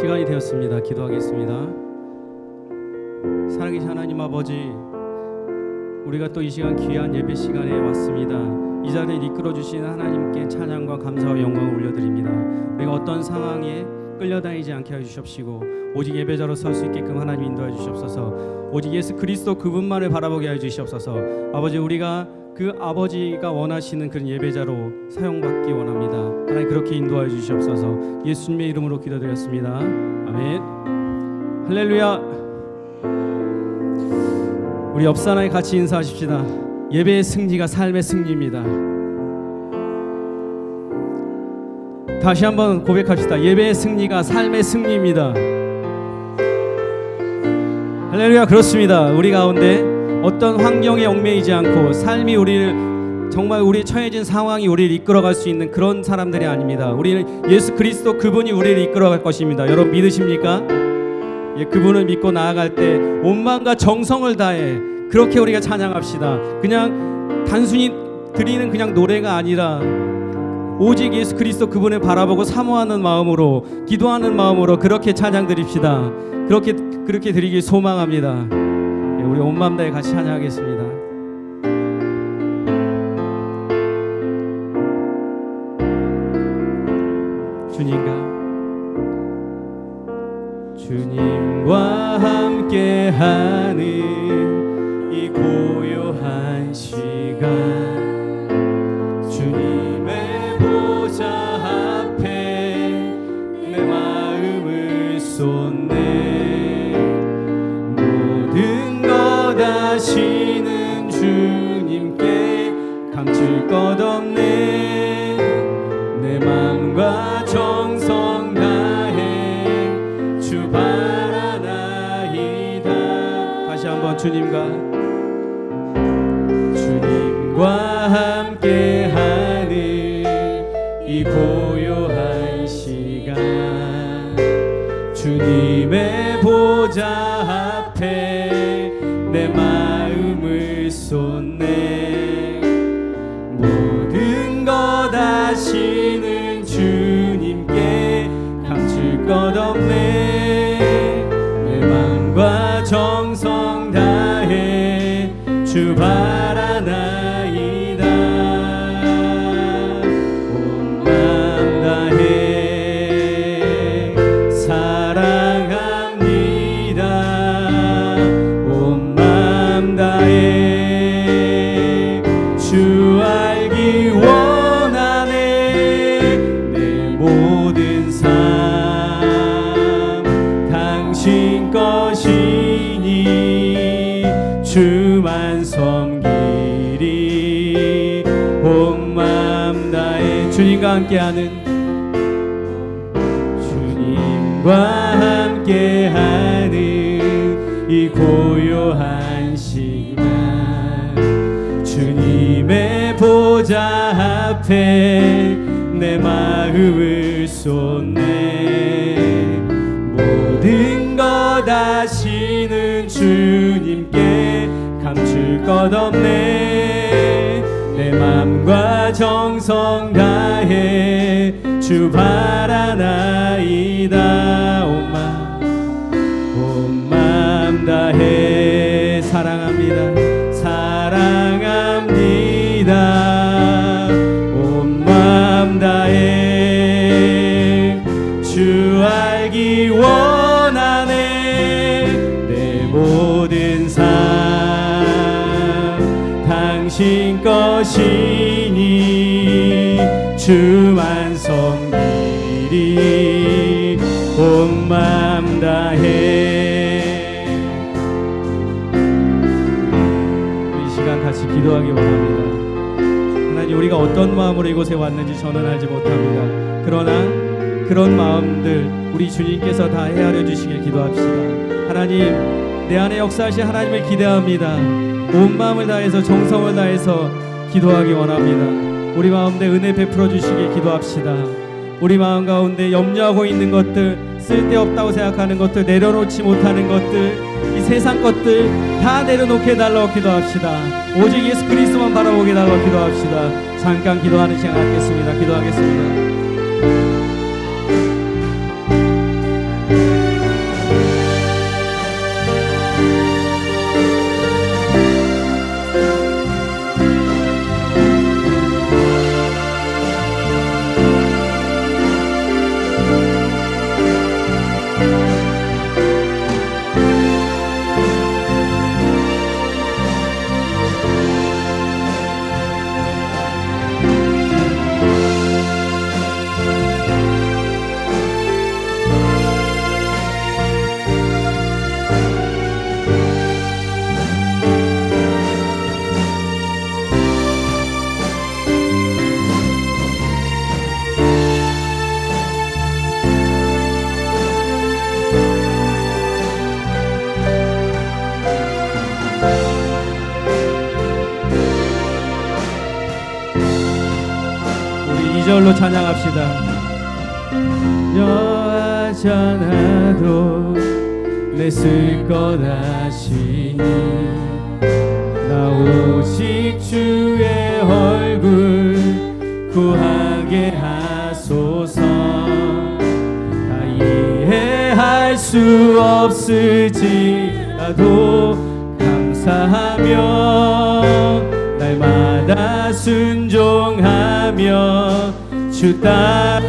시간이 되었습니다. 기도하겠습니다. 살아계신 하나님 아버지, 우리가 또 이 시간 귀한 예배 시간에 왔습니다. 이 자리를 이끌어 주시는 하나님께 찬양과 감사와 영광을 올려드립니다. 우리가 어떤 상황에 끌려다니지 않게 해주시옵시고 오직 예배자로 설 수 있게끔 하나님 인도해 주시옵소서. 오직 예수 그리스도 그분만을 바라보게 해 주시옵소서. 아버지, 우리가 그 아버지가 원하시는 그런 예배자로 사용받기 원합니다. 하나님 그렇게 인도해 주시옵소서. 예수님의 이름으로 기도드렸습니다. 아멘. 할렐루야. 우리 옆 사람에 같이 인사하십시다. 예배의 승리가 삶의 승리입니다. 다시 한번 고백합시다. 예배의 승리가 삶의 승리입니다. 할렐루야. 그렇습니다. 우리 가운데 어떤 환경에 얽매이지 않고 삶이 우리를 정말 우리 처해진 상황이 우리를 이끌어갈 수 있는 그런 사람들이 아닙니다. 우리는 예수 그리스도 그분이 우리를 이끌어갈 것입니다. 여러분 믿으십니까? 예, 그분을 믿고 나아갈 때 온 마음과 정성을 다해 그렇게 우리가 찬양합시다. 그냥 단순히 드리는 그냥 노래가 아니라 오직 예수 그리스도 그분을 바라보고 사모하는 마음으로, 기도하는 마음으로 그렇게 찬양 드립시다. 그렇게 드리길 소망합니다. 예, 우리 온 마음 다해 같이 찬양하겠습니다. 주님과 함께하는 이 고요한 시간, 주님의 보좌 앞에 내 마음을 쏟네. 모든 것 아시는 주님께 감출 것 없네. 내 마음과 정성 다해 주 바라나이다. 다시 한번 주님과 함께하는 이 고요한 시간, 주님의 보좌 앞에 내 마음을 쏟네. 모든 것 아시는 주님께 감출 것 없네. 내 마음과 정성 다해 주 바라나이다. 온 마음 다해 사랑합니다. 온 마음 다해 주 알기 원하네. 내 모든 삶 당신 것이니 주만 섬기리. 온 마음 다해 주님과 함께하는 이 고요한 시간, 주님의 보좌 앞에 내 마음을 쏟네. 모든 것 아시는 주님께 감출 것 없네. 내 맘과 정성 다해 주 바라나이다. 온 마음 다해 사랑합니다. 온 마음 다해 주 알기 원하네. 내 모든 삶 당신 것이니 주만 섬기리. 온 마음 다해. 이 시간 같이 기도하기 원합니다. 하나님, 우리가 어떤 마음으로 이곳에 왔는지 저는 알지 못합니다. 그러나 그런 마음들 우리 주님께서 다 헤아려 주시길 기도합시다. 하나님, 내 안에 역사하신 하나님을 기대합니다. 온 마음을 다해서 정성을 다해서 기도하기 원합니다. 우리 마음에 은혜 베풀어 주시길 기도합시다. 우리 마음 가운데 염려하고 있는 것들, 쓸데없다고 생각하는 것들, 내려놓지 못하는 것들, 이 세상 것들 다 내려놓게 해달라고 기도합시다. 오직 예수 그리스도만 바라보게 해달라고 기도합시다. 잠깐 기도하는 시간 갖겠습니다. 기도하겠습니다. 2절로 찬양합시다. 여하지 않아도 내 쓸 것 아시니 나 오직 주의 얼굴 구하게 하소서. 다 이해할 수 없을지라도 감사하며 날마다 순종하며 주 따르리라.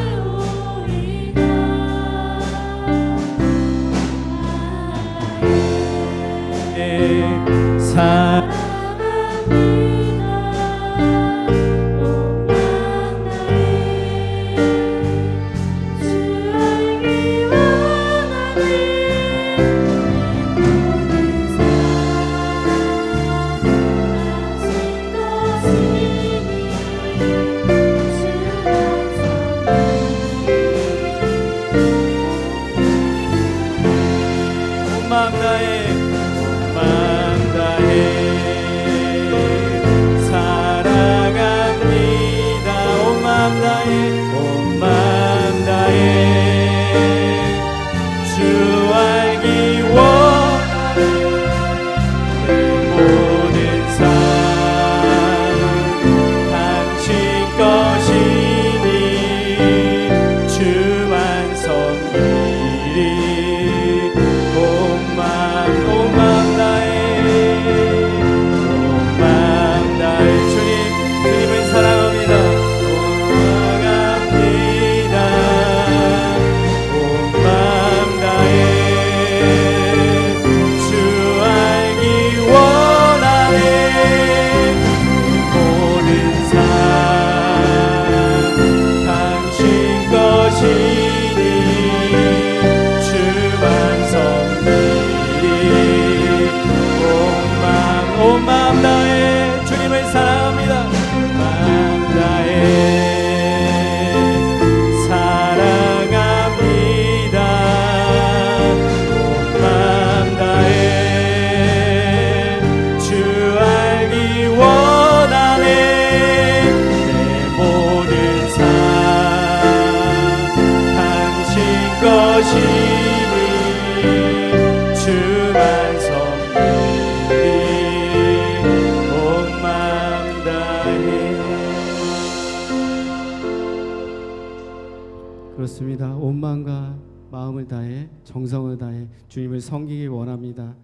그렇습니다. 온 마음과 마음을 다해 정성을 다해 주님을 섬기기 원합니다.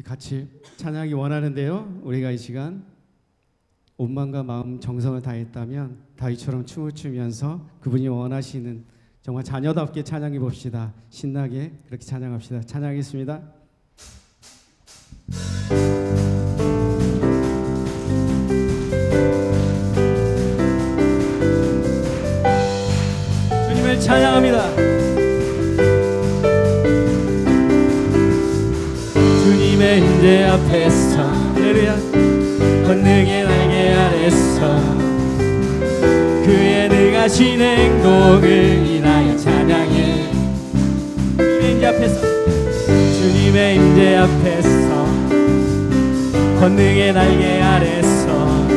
같이 찬양하기 원하는데요, 우리가 이 시간 온 마음과 마음 정성을 다했다면 다윗처럼 춤을 추면서 그분이 원하시는 정말 자녀답게 찬양해 봅시다. 신나게 그렇게 찬양합시다. 찬양하겠습니다. 주님을 찬양합니다. 주님의 임재 앞에서 할렐루야 권능의 날개 아래서 그의 능하신 행동을 인하여 찬양해. 주님의 임재 앞에서 권능의 날개 아래서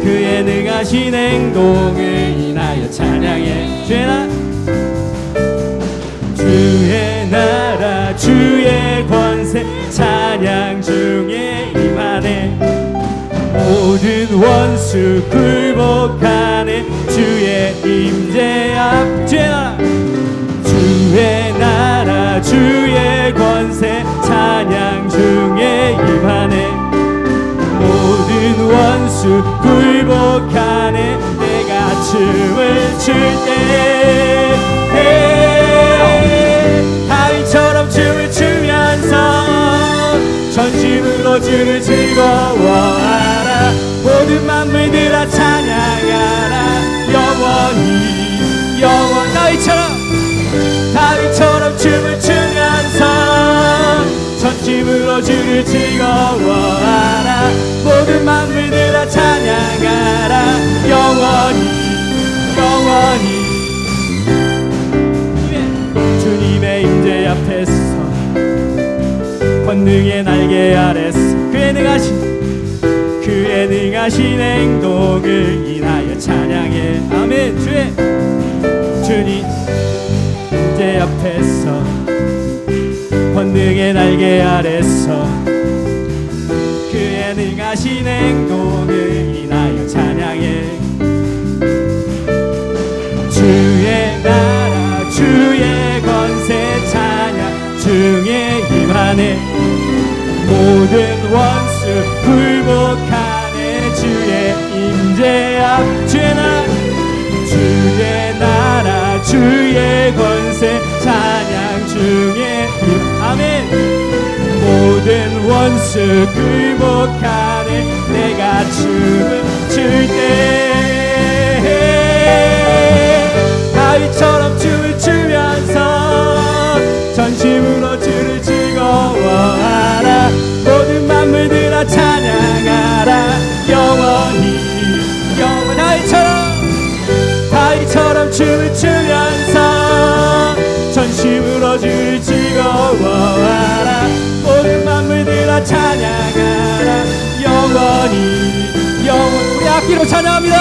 그의 능하신 행동을 인하여 찬양해. 주의 나라 주의 권세 찬양 중에 임하네. 모든 원수 굴복하네. 주의 임재 앞 주의 나라 주의 권세 찬양 중에 임하네. 모든 원수 굴복하네. 내가 춤을 출 때 다윗처럼 춤을 추면서 전심으로 주를 즐거워하라. 모든 만물들아 찬양하라. 영원히 다윗처럼 춤을 추면서 전심으로 주를 즐거워하라. 모든 만물들아 찬양하라. 영원히 주님의 임재 앞에서 권능의 날개 아래서 그의 능하신 행하신 행동을 인하여 찬양해. 아멘. 주님 제 앞에서 권능의 날개 아래서 그의 능하신 행동을 인하여 찬양해. 주의 나라 주의 권세 찬양 중에 임하네. 모든 원수 굴복하네. 주의 임재 앞 주의 나라 주의 권세 찬양 중에 아멘. 모든 원수 굴복하네. 내가 춤을 출 때 다윗처럼 춤을 추면서 전심으로 주를 즐거워하라. 모든 만물들아 찬양하라. 영원히 다윗처럼 춤을 추면서 전심으로 주를 즐거워하라. 모든 만물들아 찬양하라. 영원히 우리 악기로 찬양합니다.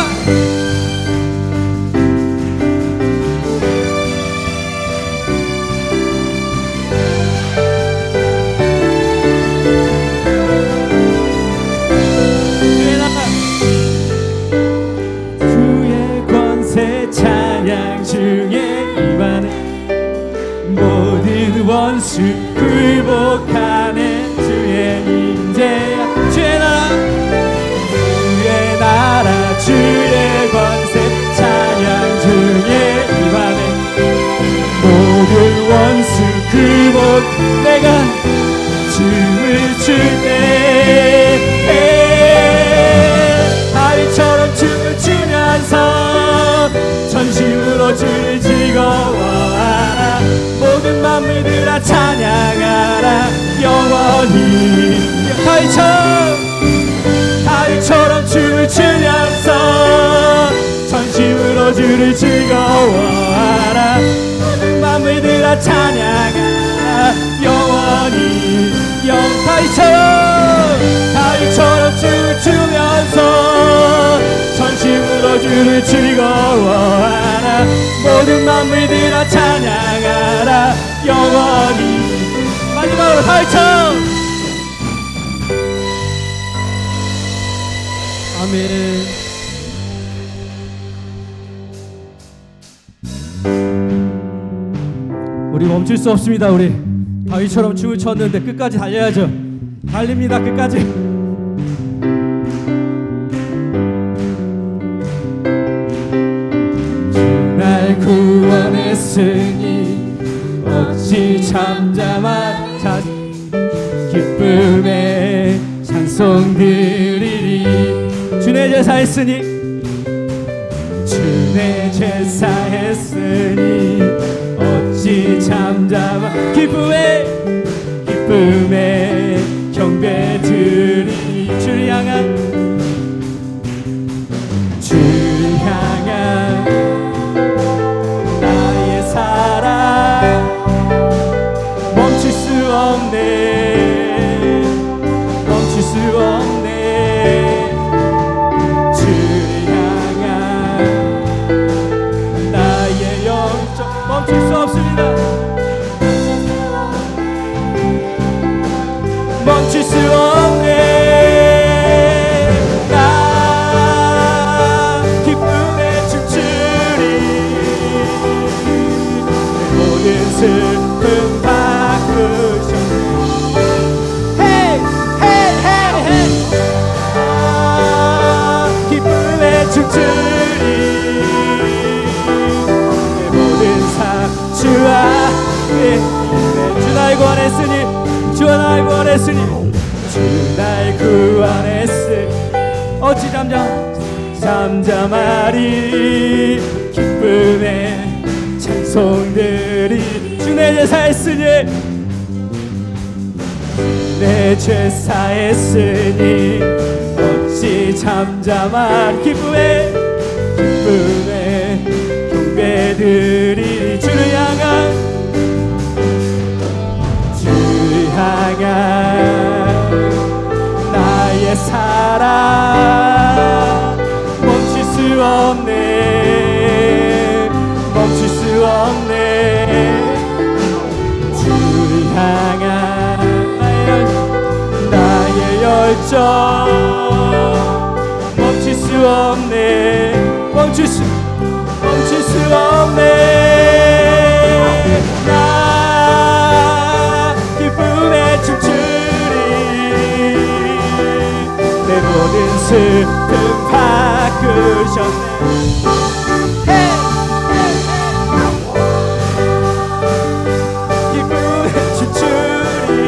원수 굴복하네. 주의 임재 주의 나라 주의 권세 찬양 중에 임하네. 모든 원수 굴복 내가 춤을 출 때 다윗처럼 춤을 추면서 전심으로 주를 즐거워하라. 모든 만물들아 찬양하라. 영원히 다윗처럼 춤을 추면서 전심으로 주를 즐거워하라. 모든 만물들아 찬양하라. 영원히 다윗처럼 춤을 추면서 전심으로 주를 즐거워하라. 모든 만물들아 찬양하라. 영원히 마지막으로 다윗처럼 아멘. 우리 멈출 수 없습니다. 우리 다윗처럼 춤을 췄는데 끝까지 달려야죠. 달립니다. 끝까지. 날 구원했으니 어찌 잠잠한 기쁨의 찬송 드리리. 주내 제사했으니 어찌 잠잠한 기쁨의 경배 드리리. 주를 향한 나의 사랑 멈출 수 없네. 주를 향한 나의 영적 멈출 수 없습니다. 멈출 수 없네. 나 기쁨에 춤추리. 내 모든 슬픔 바꾸셨네. 기쁨에 춤추리. 내 모든 삶 주와 주 날 구원했으니 주 날 구원했으니 어찌 잠잠하리. 기쁨의 찬송들이 주 내 죄 사했으니 어찌 잠잠하리. 기쁨의 경배들이 주를 향한 나의 사랑 멈출 수 없네. 멈출 수 없네. 나 기쁨에 춤추리. 내 모든 슬픔 바꾸셨네. 기쁨에 춤추리.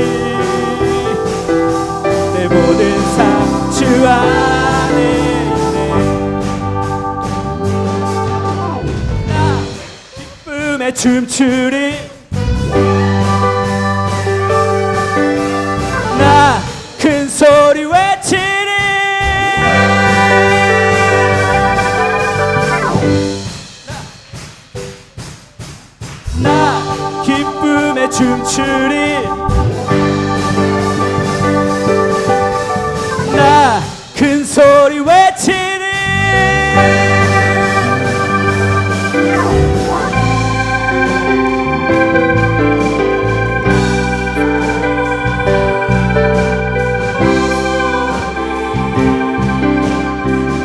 내 모든 삶 주 안에 있네. 나 기쁨에 춤추리. 나 큰 소리 외치리. 나 기쁨에 춤추리. 나 큰 소리 외치리.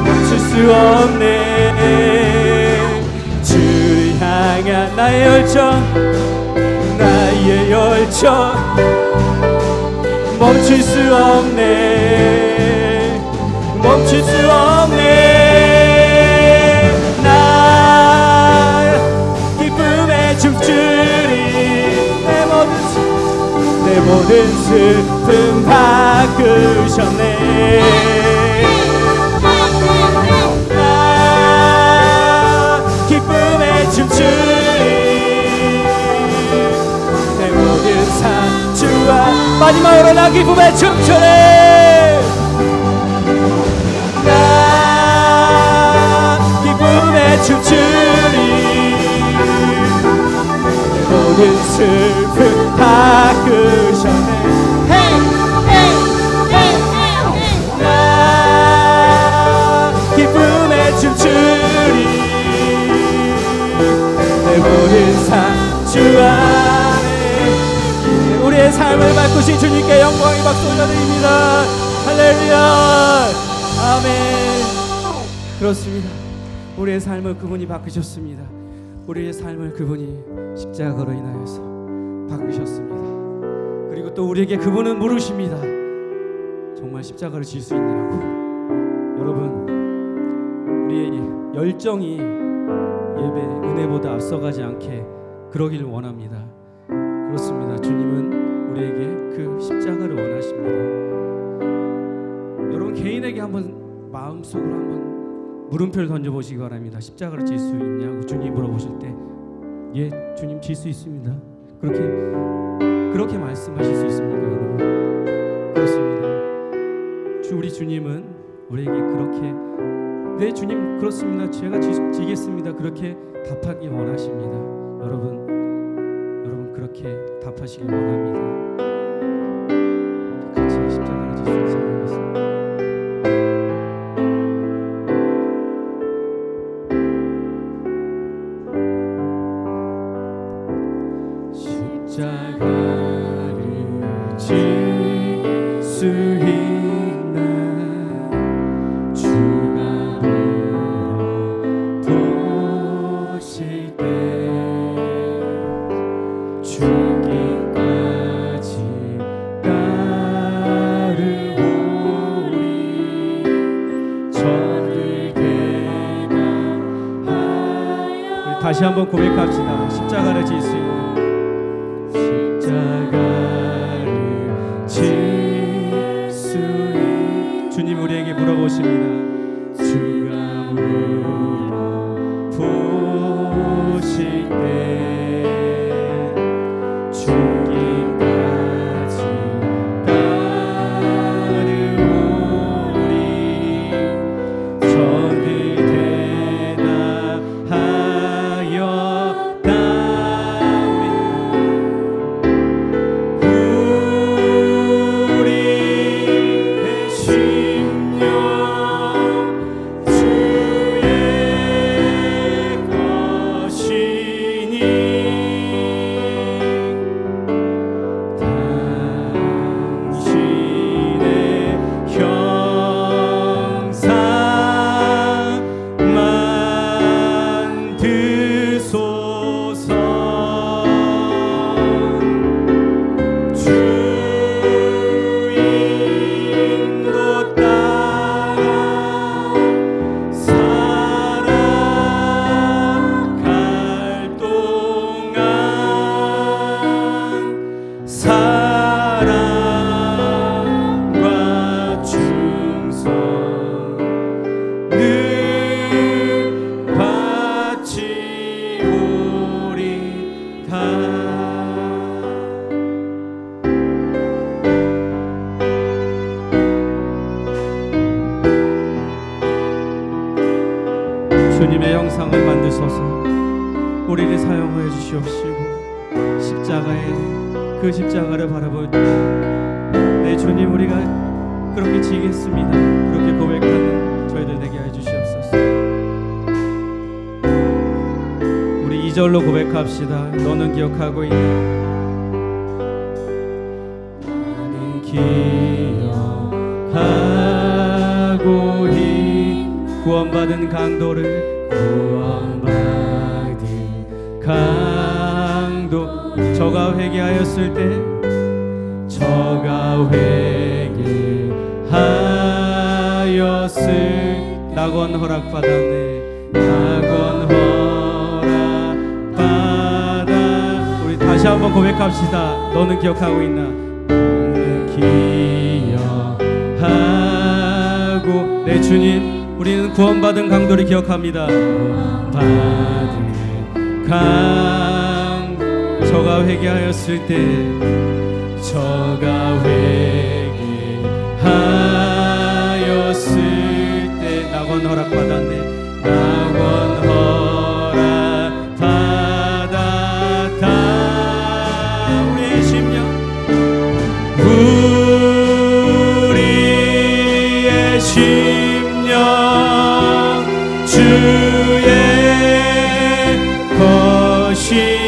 멈출 수 없네. 주를 향한 나의 열정, 나의 열정 멈출 수 없네. 멈출 수 없네. 나 기쁨에 춤추리. 내 모든 슬픔 바꾸셨네. 나 기쁨에 춤추리. 내 모든 삶 주와. 마지막으로 나 기쁨에 춤추리. 나 기쁨에 춤추리. 모든 슬픔 바꾸셨네. 나 기쁨에 춤추리. 내 모든 삶 주 안에. 우리의 삶을 바꾸신 주님께 영광의 박수 올려드립니다. 할렐루야. 아멘. 그렇습니다. 우리의 삶을 그분이 바꾸셨습니다. 우리의 삶을 그분이 십자가로 인하여서 바꾸셨습니다. 그리고 또 우리에게 그분은 물으십니다. 정말 십자가를 질 수 있느라고. 여러분, 우리의 열정이 예배 은혜보다 앞서가지 않게 그러기를 원합니다. 그렇습니다. 주님은 우리에게 그 십자가를 원하십니다. 여러분 개인에게 한번 마음속으로 한번 물음표를 던져보시기 바랍니다. 십자가를 질 수 있냐고 주님 물어보실 때, 예, 주님 질 수 있습니다. 그렇게 말씀하실 수 있습니까, 여러분? 그렇습니다. 우리 주님은 우리에게 그렇게, 네 주님 그렇습니다, 제가 지겠습니다, 그렇게 답하기 원하십니다. 여러분 그렇게 답하시길 원합니다. 같이 십자가를 질 수 있는 사람이겠습니다. 십자가를 질 수 있나 주가 물어보실 때 죽기까지 따르오리 저를 대답하여. 다시 한번 고백합시다. 십자가를 질 수 있는, 십자가를 질 수 있는. 주님 우리에게 물어보십니다. 주가 물어보실 때 죽기까지 따르오리 저를 대답하여 주님의 형상을 만드셔서 우리를 사용하여 주시옵시고, 그 십자가를 바라볼 때 내 주님, 우리가 그렇게 지겠습니다. 그렇게 고백하는 저희들 되게 해 주시옵소서. 우리 2절로 고백합시다. 너는 기억하고 있나? 나는 기억하고 있나? 구원받은 강도를, 구원받은 강도. 저가 회개하였을 때, 저가 회개하였을 낙원 허락받았네. 낙원 허락받아. 우리 다시 한번 고백합시다. 너는 기억하고 있나? 너는 기억하고. 내 주님, 우리는 구원받은 강도를 기억합니다. 구원받은 강도. 저가 회개하였을 때, 저가 회개하였을 때 낙원 허락받았네. 낙원 허락받았다. 우리의 심령, 우리의 심령 주의 것이니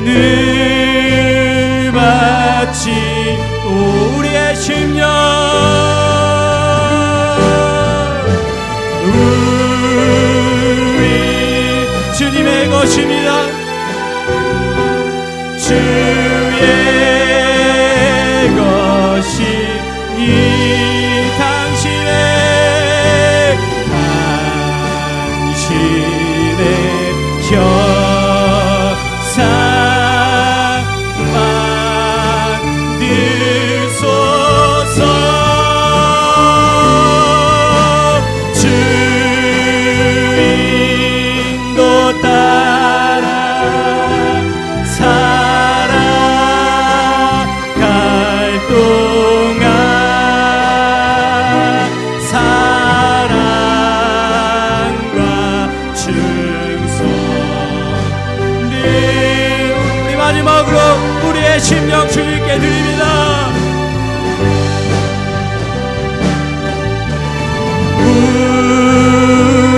늘 바치. 우리의 심령, 우리 주님의 것입니다. 주의 것이니 당신의 형상 만드소서. 주인도 따라 살아갈 동안 사랑과 충성. 우리 마지막으로 우리의 심령 주님께 드립니다.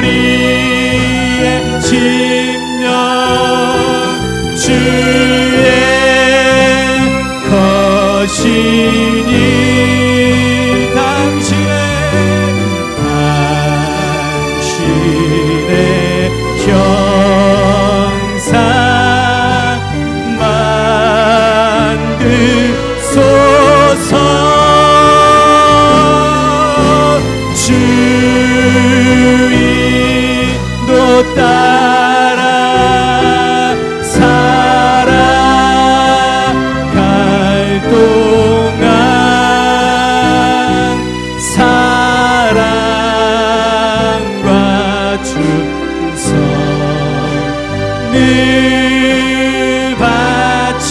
우리의 심령 주의 것이니 당신의 형상 만드소서. 주인도 따라 살아갈 동안 사랑과 충성 늘 바치오리다.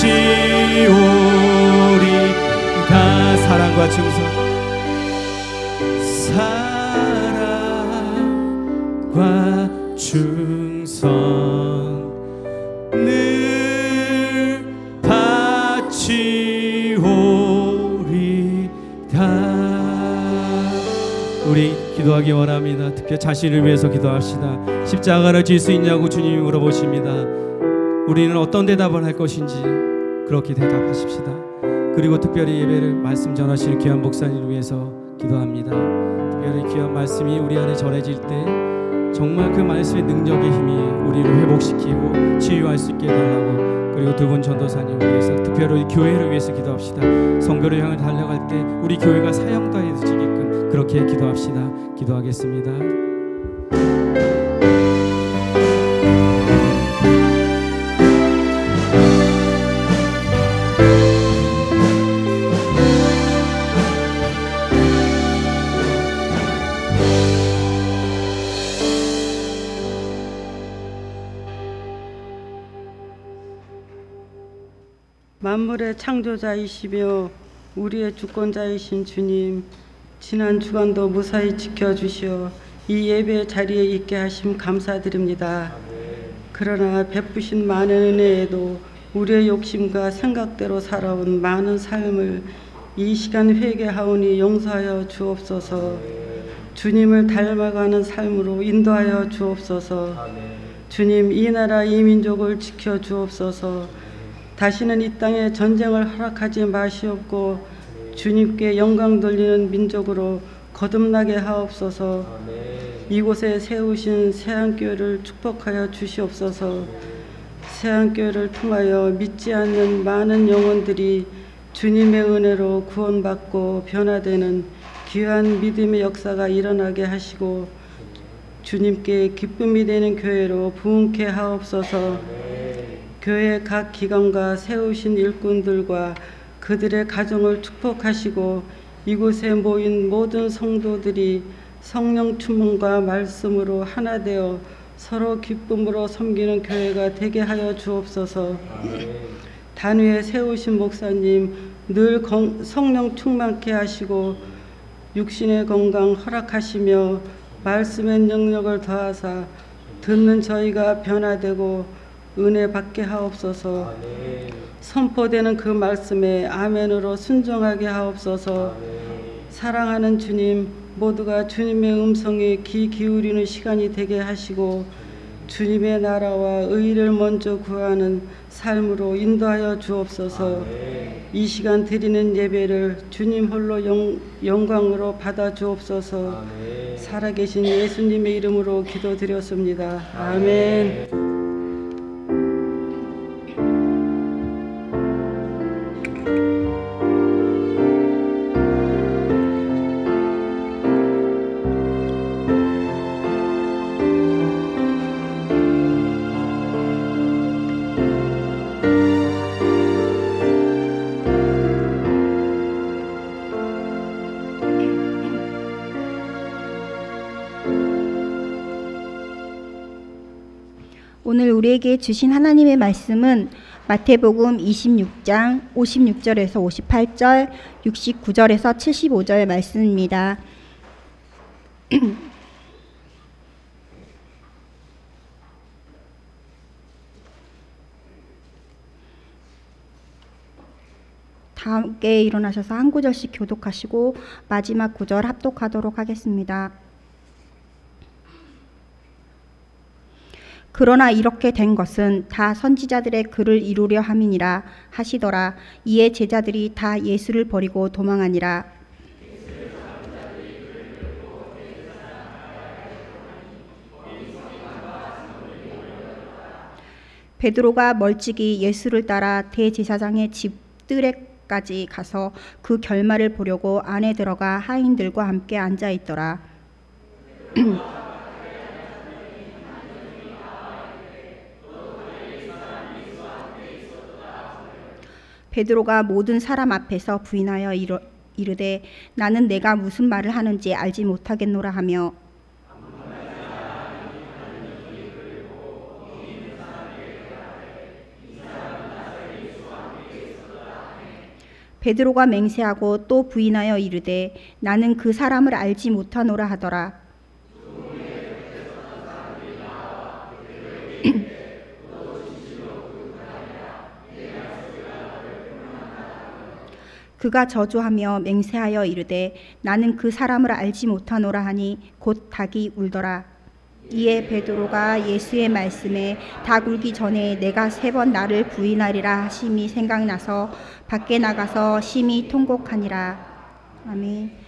사랑과 충성, 사랑과 충성 늘 바치오리다. 우리 기도하기 원합니다. 특히 자신을 위해서 기도합시다. 십자가를 질 수 있냐고 주님이 물어보십니다. 우리는 어떤 대답을 할 것인지 그렇게 대답하십시다. 그리고 특별히 예배를 말씀 전하실 귀한 목사님을 위해서 기도합니다. 특별히 귀한 말씀이 우리 안에 전해질 때 정말 그 말씀의 능력의 힘이 우리를 회복시키고 치유할 수 있게 해달라고, 그리고 두 분 전도사님을 위해서 특별히 교회를 위해서 기도합시다. 선교를 향해 달려갈 때 우리 교회가 사형당해지게끔 그렇게 기도합시다. 기도하겠습니다. 만물의 창조자이시며 우리의 주권자이신 주님, 지난 주간도 무사히 지켜주시어 이 예배 자리에 있게 하심 감사드립니다. 그러나 베푸신 많은 은혜에도 우리의 욕심과 생각대로 살아온 많은 삶을 이 시간 회개하오니 용서하여 주옵소서. 주님을 닮아가는 삶으로 인도하여 주옵소서. 주님, 이 나라 이 민족을 지켜 주옵소서. 다시는 이 땅에 전쟁을 허락하지 마시옵고 주님께 영광 돌리는 민족으로 거듭나게 하옵소서. 이곳에 세우신 새안교회를 축복하여 주시옵소서. 새안교회를 통하여 믿지 않는 많은 영혼들이 주님의 은혜로 구원받고 변화되는 귀한 믿음의 역사가 일어나게 하시고 주님께 기쁨이 되는 교회로 부흥케 하옵소서. 교회 각 기관과 세우신 일꾼들과 그들의 가정을 축복하시고 이곳에 모인 모든 성도들이 성령 충만과 말씀으로 하나 되어 서로 기쁨으로 섬기는 교회가 되게 하여 주옵소서. 단위에 세우신 목사님 늘 성령 충만케 하시고 육신의 건강 허락하시며 말씀의 능력을 더하사 듣는 저희가 변화되고 은혜 받게 하옵소서. 선포되는 그 말씀에 아멘으로 순종하게 하옵소서. 사랑하는 주님, 모두가 주님의 음성에 귀 기울이는 시간이 되게 하시고 주님의 나라와 의를 먼저 구하는 삶으로 인도하여 주옵소서. 이 시간 드리는 예배를 주님 홀로 영광으로 받아 주옵소서. 살아계신 예수님의 이름으로 기도드렸습니다. 아멘. 오늘 우리에게 주신 하나님의 말씀은 마태복음 26장 56절에서 58절, 69절에서 75절 말씀입니다. 다 함께 일어나셔서 한 구절씩 교독하시고 마지막 구절 합독하도록 하겠습니다. 그러나 이렇게 된 것은 다 선지자들의 글을 이루려 함이니라 하시더라. 이에 제자들이 다 예수를 버리고 도망하니라. 베드로가 멀찍이 예수를 따라 대제사장의 집 뜰에까지 가서 그 결말을 보려고 안에 들어가 하인들과 함께 앉아 있더라. 베드로가 모든 사람 앞에서 부인하여 이르되 나는 내가 무슨 말을 하는지 알지 못하겠노라 하며 베드로가 맹세하고 또 부인하여 이르되 나는 그 사람을 알지 못하노라 하더라. 그가 저주하며 맹세하여 이르되 나는 그 사람을 알지 못하노라 하니 곧 닭이 울더라. 이에 베드로가 예수의 말씀에 닭 울기 전에 내가 3번 나를 부인하리라 하심이 생각나서 밖에 나가서 심히 통곡하니라. 아멘.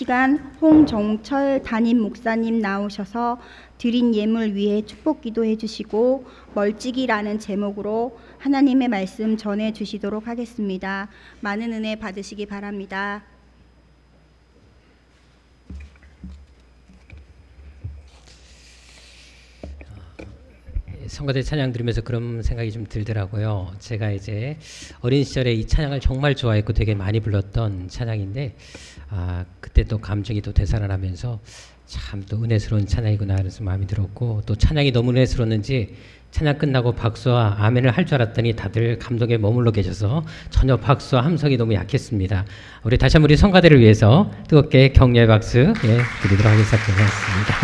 시간 홍정철 담임 목사님 나오셔서 드린 예물 위에 축복 기도해 주시고 멀찍이라는 제목으로 하나님의 말씀 전해 주시도록 하겠습니다. 많은 은혜 받으시기 바랍니다. 성가대 찬양 들으면서 그런 생각이 좀 들더라고요. 제가 이제 어린 시절에 이 찬양을 정말 좋아했고 되게 많이 불렀던 찬양인데 그때 또 감정이 또 되살아나면서 참 또 은혜스러운 찬양이구나 그래서 마음이 들었고, 또 찬양이 너무 은혜스러웠는지 찬양 끝나고 박수와 아멘을 할 줄 알았더니 다들 감동에 머물러 계셔서 전혀 박수와 함성이 너무 약했습니다. 우리 다시 한번 우리 성가대를 위해서 뜨겁게 격려의 박수 드리도록 하겠습니다.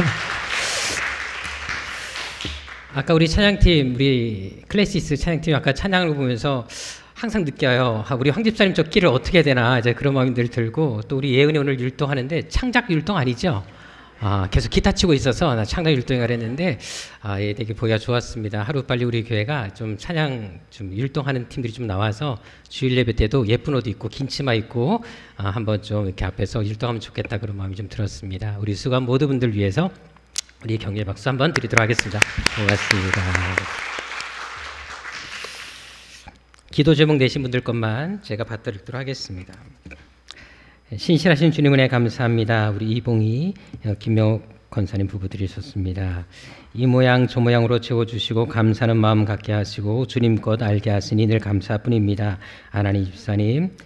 아까 우리 찬양팀, 우리 클래시스 찬양팀이 아까 찬양을 보면서 항상 느껴요. 우리 황 집사님 저 길을 어떻게 해야 되나 이제 그런 마음이 늘 들고, 또 우리 예은이 오늘 율동하는데 창작 율동 아니죠? 계속 기타 치고 있어서 나 창작 율동을 했는데 되게 보기가 좋았습니다. 하루빨리 우리 교회가 좀 찬양 좀 율동하는 팀들이 좀 나와서 주일 예배 때도 예쁜 옷 입고 긴 치마 입고 한번 좀 이렇게 앞에서 율동하면 좋겠다 그런 마음이 좀 들었습니다. 우리 수고한 모든 분들 위해서 우리 격려의 박수 한번 드리도록 하겠습니다. 고맙습니다. 기도 제목 내신 분들 것만 제가 받도록 하겠습니다. 신실하신 주님 은혜 감사합니다. 우리 이봉희, 김명옥 권사님 부부들이셨습니다. 이 모양 저 모양으로 채워주시고 감사하는 마음 갖게 하시고 주님 것 알게 하시니 늘 감사뿐입니다. 하나님 집사님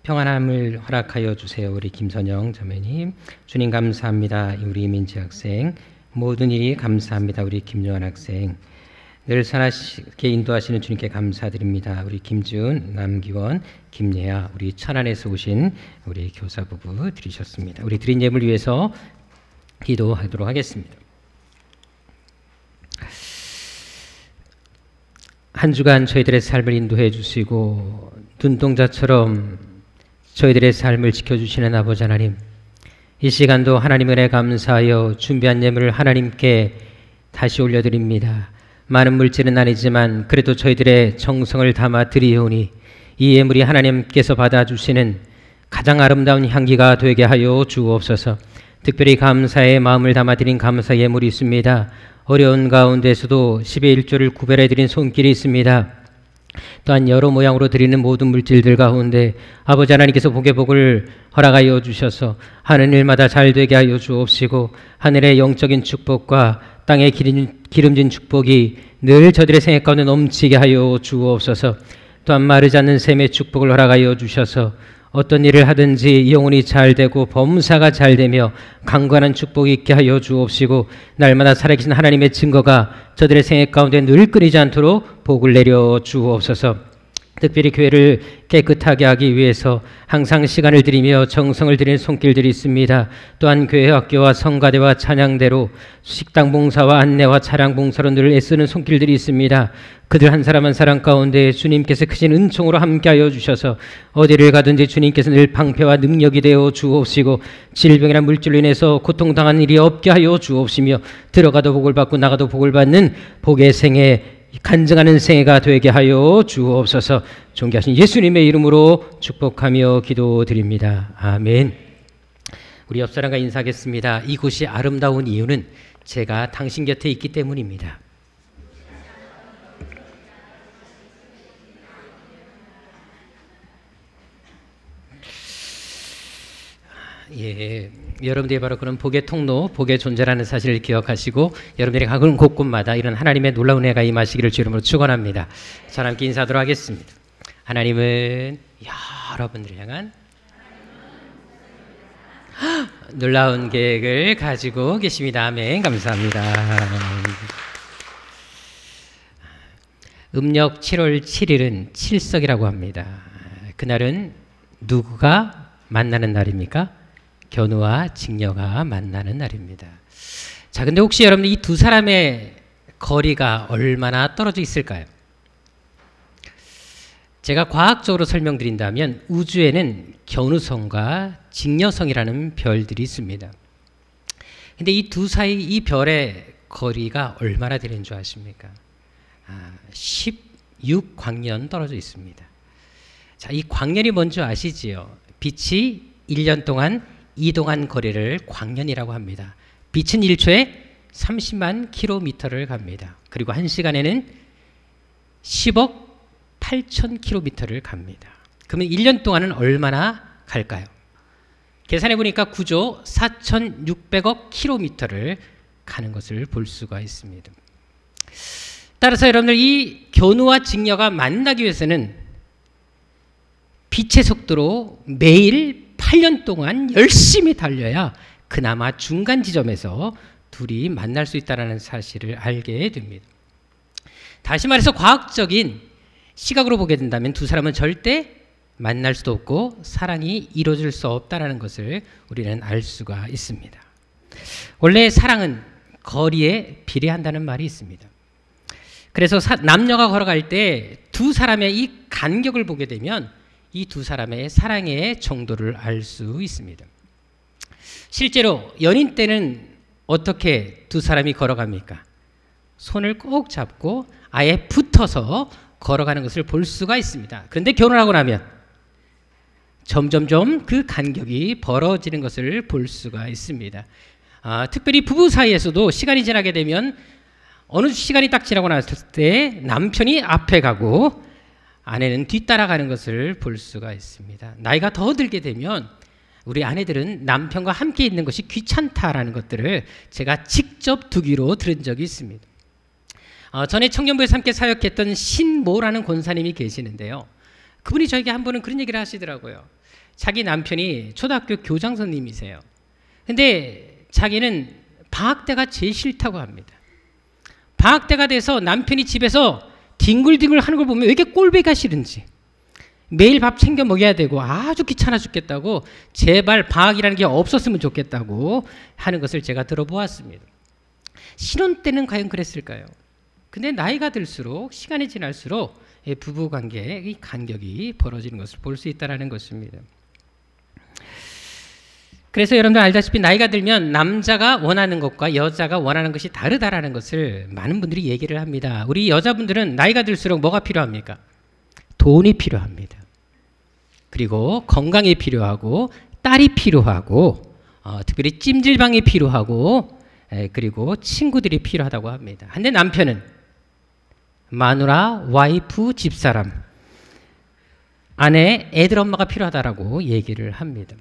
평안함을 허락하여 주세요. 우리 김선영 자매님 주님 감사합니다. 우리 민지 학생 모든 일이 감사합니다. 우리 김요한 학생 늘 선하시게 인도하시는 주님께 감사드립니다. 우리 김지훈, 남기원, 김예아, 우리 천안에서 오신 우리 교사 부부 드리셨습니다. 우리 드린 예물 위해서 기도하도록 하겠습니다. 한 주간 저희들의 삶을 인도해 주시고 눈동자처럼 저희들의 삶을 지켜주시는 아버지 하나님, 이 시간도 하나님 은혜 감사하여 준비한 예물을 하나님께 다시 올려드립니다. 많은 물질은 아니지만 그래도 저희들의 정성을 담아 드리오니 이 예물이 하나님께서 받아주시는 가장 아름다운 향기가 되게 하여 주옵소서. 특별히 감사의 마음을 담아 드린 감사 예물이 있습니다. 어려운 가운데서도 10의 1조를 구별해 드린 손길이 있습니다. 또한 여러 모양으로 드리는 모든 물질들 가운데 아버지 하나님께서 복의 복을 허락하여 주셔서 하는 일마다 잘 되게 하여 주옵시고, 하늘의 영적인 축복과 땅의 기름진 축복이 늘 저들의 생애 가운데 넘치게 하여 주옵소서. 또한 마르지 않는 샘의 축복을 허락하여 주셔서 어떤 일을 하든지 영혼이 잘 되고 범사가 잘 되며 강건한 축복이 있게 하여 주옵시고, 날마다 살아계신 하나님의 증거가 저들의 생애 가운데 늘 끊이지 않도록 복을 내려 주옵소서. 특별히 교회를 깨끗하게 하기 위해서 항상 시간을 들이며 정성을 들이는 손길들이 있습니다. 또한 교회 학교와 성가대와 찬양대로 식당 봉사와 안내와 차량 봉사로 늘 애쓰는 손길들이 있습니다. 그들 한 사람 한 사람 가운데 주님께서 크신 은총으로 함께하여 주셔서 어디를 가든지 주님께서 늘 방패와 능력이 되어 주옵시고, 질병이나 물질로 인해서 고통당한 일이 없게 하여 주옵시며, 들어가도 복을 받고 나가도 복을 받는 복의 생애, 간증하는 생애가 되게 하여 주옵소서. 존귀하신 예수님의 이름으로 축복하며 기도드립니다. 아멘. 우리 옆사람과 인사하겠습니다. 이곳이 아름다운 이유는 제가 당신 곁에 있기 때문입니다. 여러분들이 바로 그런 복의 통로, 복의 존재라는 사실을 기억하시고 여러분들이 가는 곳곳마다 이런 하나님의 놀라운 은혜가 임하시기를 주 이름으로 축원합니다. 저와 함께 인사하도록 하겠습니다. 하나님은 여러분들을 향한 놀라운 계획을 가지고 계십니다. 아멘. 감사합니다. 음력 7월 7일은 칠석이라고 합니다. 그날은 누구가 만나는 날입니까? 견우와 직녀가 만나는 날입니다. 자, 근데 혹시 여러분 이 두 사람의 거리가 얼마나 떨어져 있을까요? 제가 과학적으로 설명드린다면 우주에는 견우성과 직녀성이라는 별들이 있습니다. 근데 이 두 사이 이 별의 거리가 얼마나 되는 줄 아십니까? 16광년 떨어져 있습니다. 자, 이 광년이 뭔지 아시지요? 빛이 1년 동안 이동한 거리를 광년이라고 합니다. 빛은 1초에 30만 킬로미터를 갑니다. 그리고 1시간에는 10억 8천 킬로미터를 갑니다. 그러면 1년 동안은 얼마나 갈까요? 계산해 보니까 9조 4,600억 킬로미터를 가는 것을 볼 수가 있습니다. 따라서 여러분들 이 견우와 직녀가 만나기 위해서는 빛의 속도로 매일 8년 동안 열심히 달려야 그나마 중간 지점에서 둘이 만날 수 있다는 사실을 알게 됩니다. 다시 말해서 과학적인 시각으로 보게 된다면 두 사람은 절대 만날 수도 없고 사랑이 이루어질 수 없다는 것을 우리는 알 수가 있습니다. 원래 사랑은 거리에 비례한다는 말이 있습니다. 그래서 남녀가 걸어갈 때 두 사람의 이 간격을 보게 되면 이 두 사람의 사랑의 정도를 알 수 있습니다. 실제로 연인 때는 어떻게 두 사람이 걸어갑니까? 손을 꼭 잡고 아예 붙어서 걸어가는 것을 볼 수가 있습니다. 그런데 결혼하고 나면 점점점 그 간격이 벌어지는 것을 볼 수가 있습니다. 특별히 부부 사이에서도 시간이 지나게 되면 어느 시간이 딱 지나고 났을 때 남편이 앞에 가고 아내는 뒤따라가는 것을 볼 수가 있습니다. 나이가 더 들게 되면 우리 아내들은 남편과 함께 있는 것이 귀찮다라는 것들을 제가 직접 두기로 들은 적이 있습니다. 전에 청년부에서 함께 사역했던 신모라는 권사님이 계시는데요. 그분이 저에게 한 번은 그런 얘기를 하시더라고요. 자기 남편이 초등학교 교장 선생님이세요. 근데 자기는 방학 때가 제일 싫다고 합니다. 방학 때가 돼서 남편이 집에서 뒹굴뒹굴 하는 걸 보면 왜 이렇게 꼴보기가 싫은지, 매일 밥 챙겨 먹여야 되고 아주 귀찮아 죽겠다고 제발 방학이라는 게 없었으면 좋겠다고 하는 것을 제가 들어보았습니다. 신혼 때는 과연 그랬을까요? 근데 나이가 들수록 시간이 지날수록 부부관계의 간격이 벌어지는 것을 볼 수 있다는 것입니다. 그래서 여러분들 알다시피 나이가 들면 남자가 원하는 것과 여자가 원하는 것이 다르다라는 것을 많은 분들이 얘기를 합니다. 우리 여자분들은 나이가 들수록 뭐가 필요합니까? 돈이 필요합니다. 그리고 건강이 필요하고 딸이 필요하고 특별히 찜질방이 필요하고 그리고 친구들이 필요하다고 합니다. 근데 남편은 마누라, 와이프, 집사람, 아내, 애들 엄마가 필요하다라고 얘기를 합니다.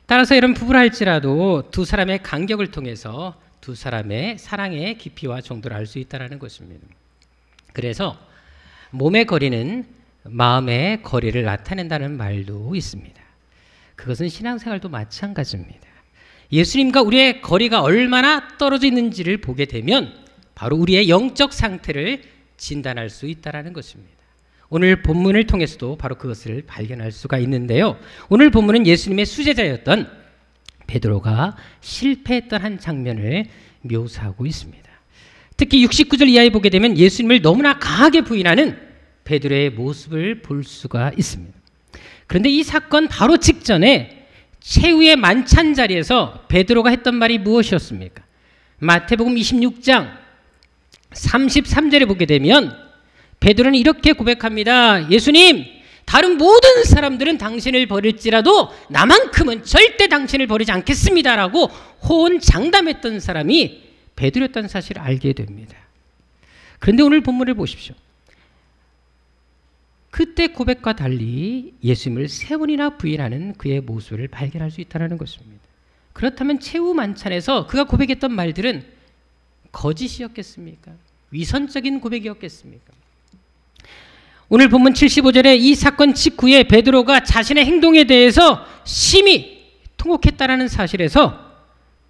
따라서 이런 부부라 할지라도 두 사람의 간격을 통해서 두 사람의 사랑의 깊이와 정도를 알 수 있다는 것입니다. 그래서 몸의 거리는 마음의 거리를 나타낸다는 말도 있습니다. 그것은 신앙생활도 마찬가지입니다. 예수님과 우리의 거리가 얼마나 떨어져 있는지를 보게 되면 바로 우리의 영적 상태를 진단할 수 있다는 것입니다. 오늘 본문을 통해서도 바로 그것을 발견할 수가 있는데요. 오늘 본문은 예수님의 수제자였던 베드로가 실패했던 한 장면을 묘사하고 있습니다. 특히 69절 이하에 보게 되면 예수님을 너무나 강하게 부인하는 베드로의 모습을 볼 수가 있습니다. 그런데 이 사건 바로 직전에 최후의 만찬 자리에서 베드로가 했던 말이 무엇이었습니까? 마태복음 26장 33절에 보게 되면 베드로는 이렇게 고백합니다. 예수님, 다른 모든 사람들은 당신을 버릴지라도 나만큼은 절대 당신을 버리지 않겠습니다라고 호언장담했던 사람이 베드로였다는 사실을 알게 됩니다. 그런데 오늘 본문을 보십시오. 그때 고백과 달리 예수님을 세 번이나 부인하는 그의 모습을 발견할 수 있다는 것입니다. 그렇다면 최후 만찬에서 그가 고백했던 말들은 거짓이었겠습니까? 위선적인 고백이었겠습니까? 오늘 본문 75절에 이 사건 직후에 베드로가 자신의 행동에 대해서 심히 통곡했다는 사실에서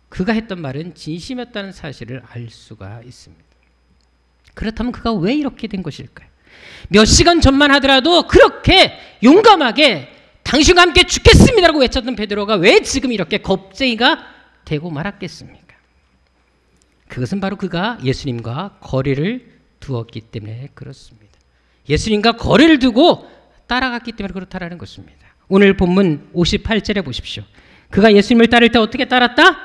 그가 했던 말은 진심이었다는 사실을 알 수가 있습니다. 그렇다면 그가 왜 이렇게 된 것일까요? 몇 시간 전만 하더라도 그렇게 용감하게 당신과 함께 죽겠습니다라고 외쳤던 베드로가 왜 지금 이렇게 겁쟁이가 되고 말았겠습니까? 그것은 바로 그가 예수님과 거리를 두었기 때문에 그렇습니다. 예수님과 거리를 두고 따라갔기 때문에 그렇다라는 것입니다. 오늘 본문 58절에 보십시오. 그가 예수님을 따를 때 어떻게 따랐다?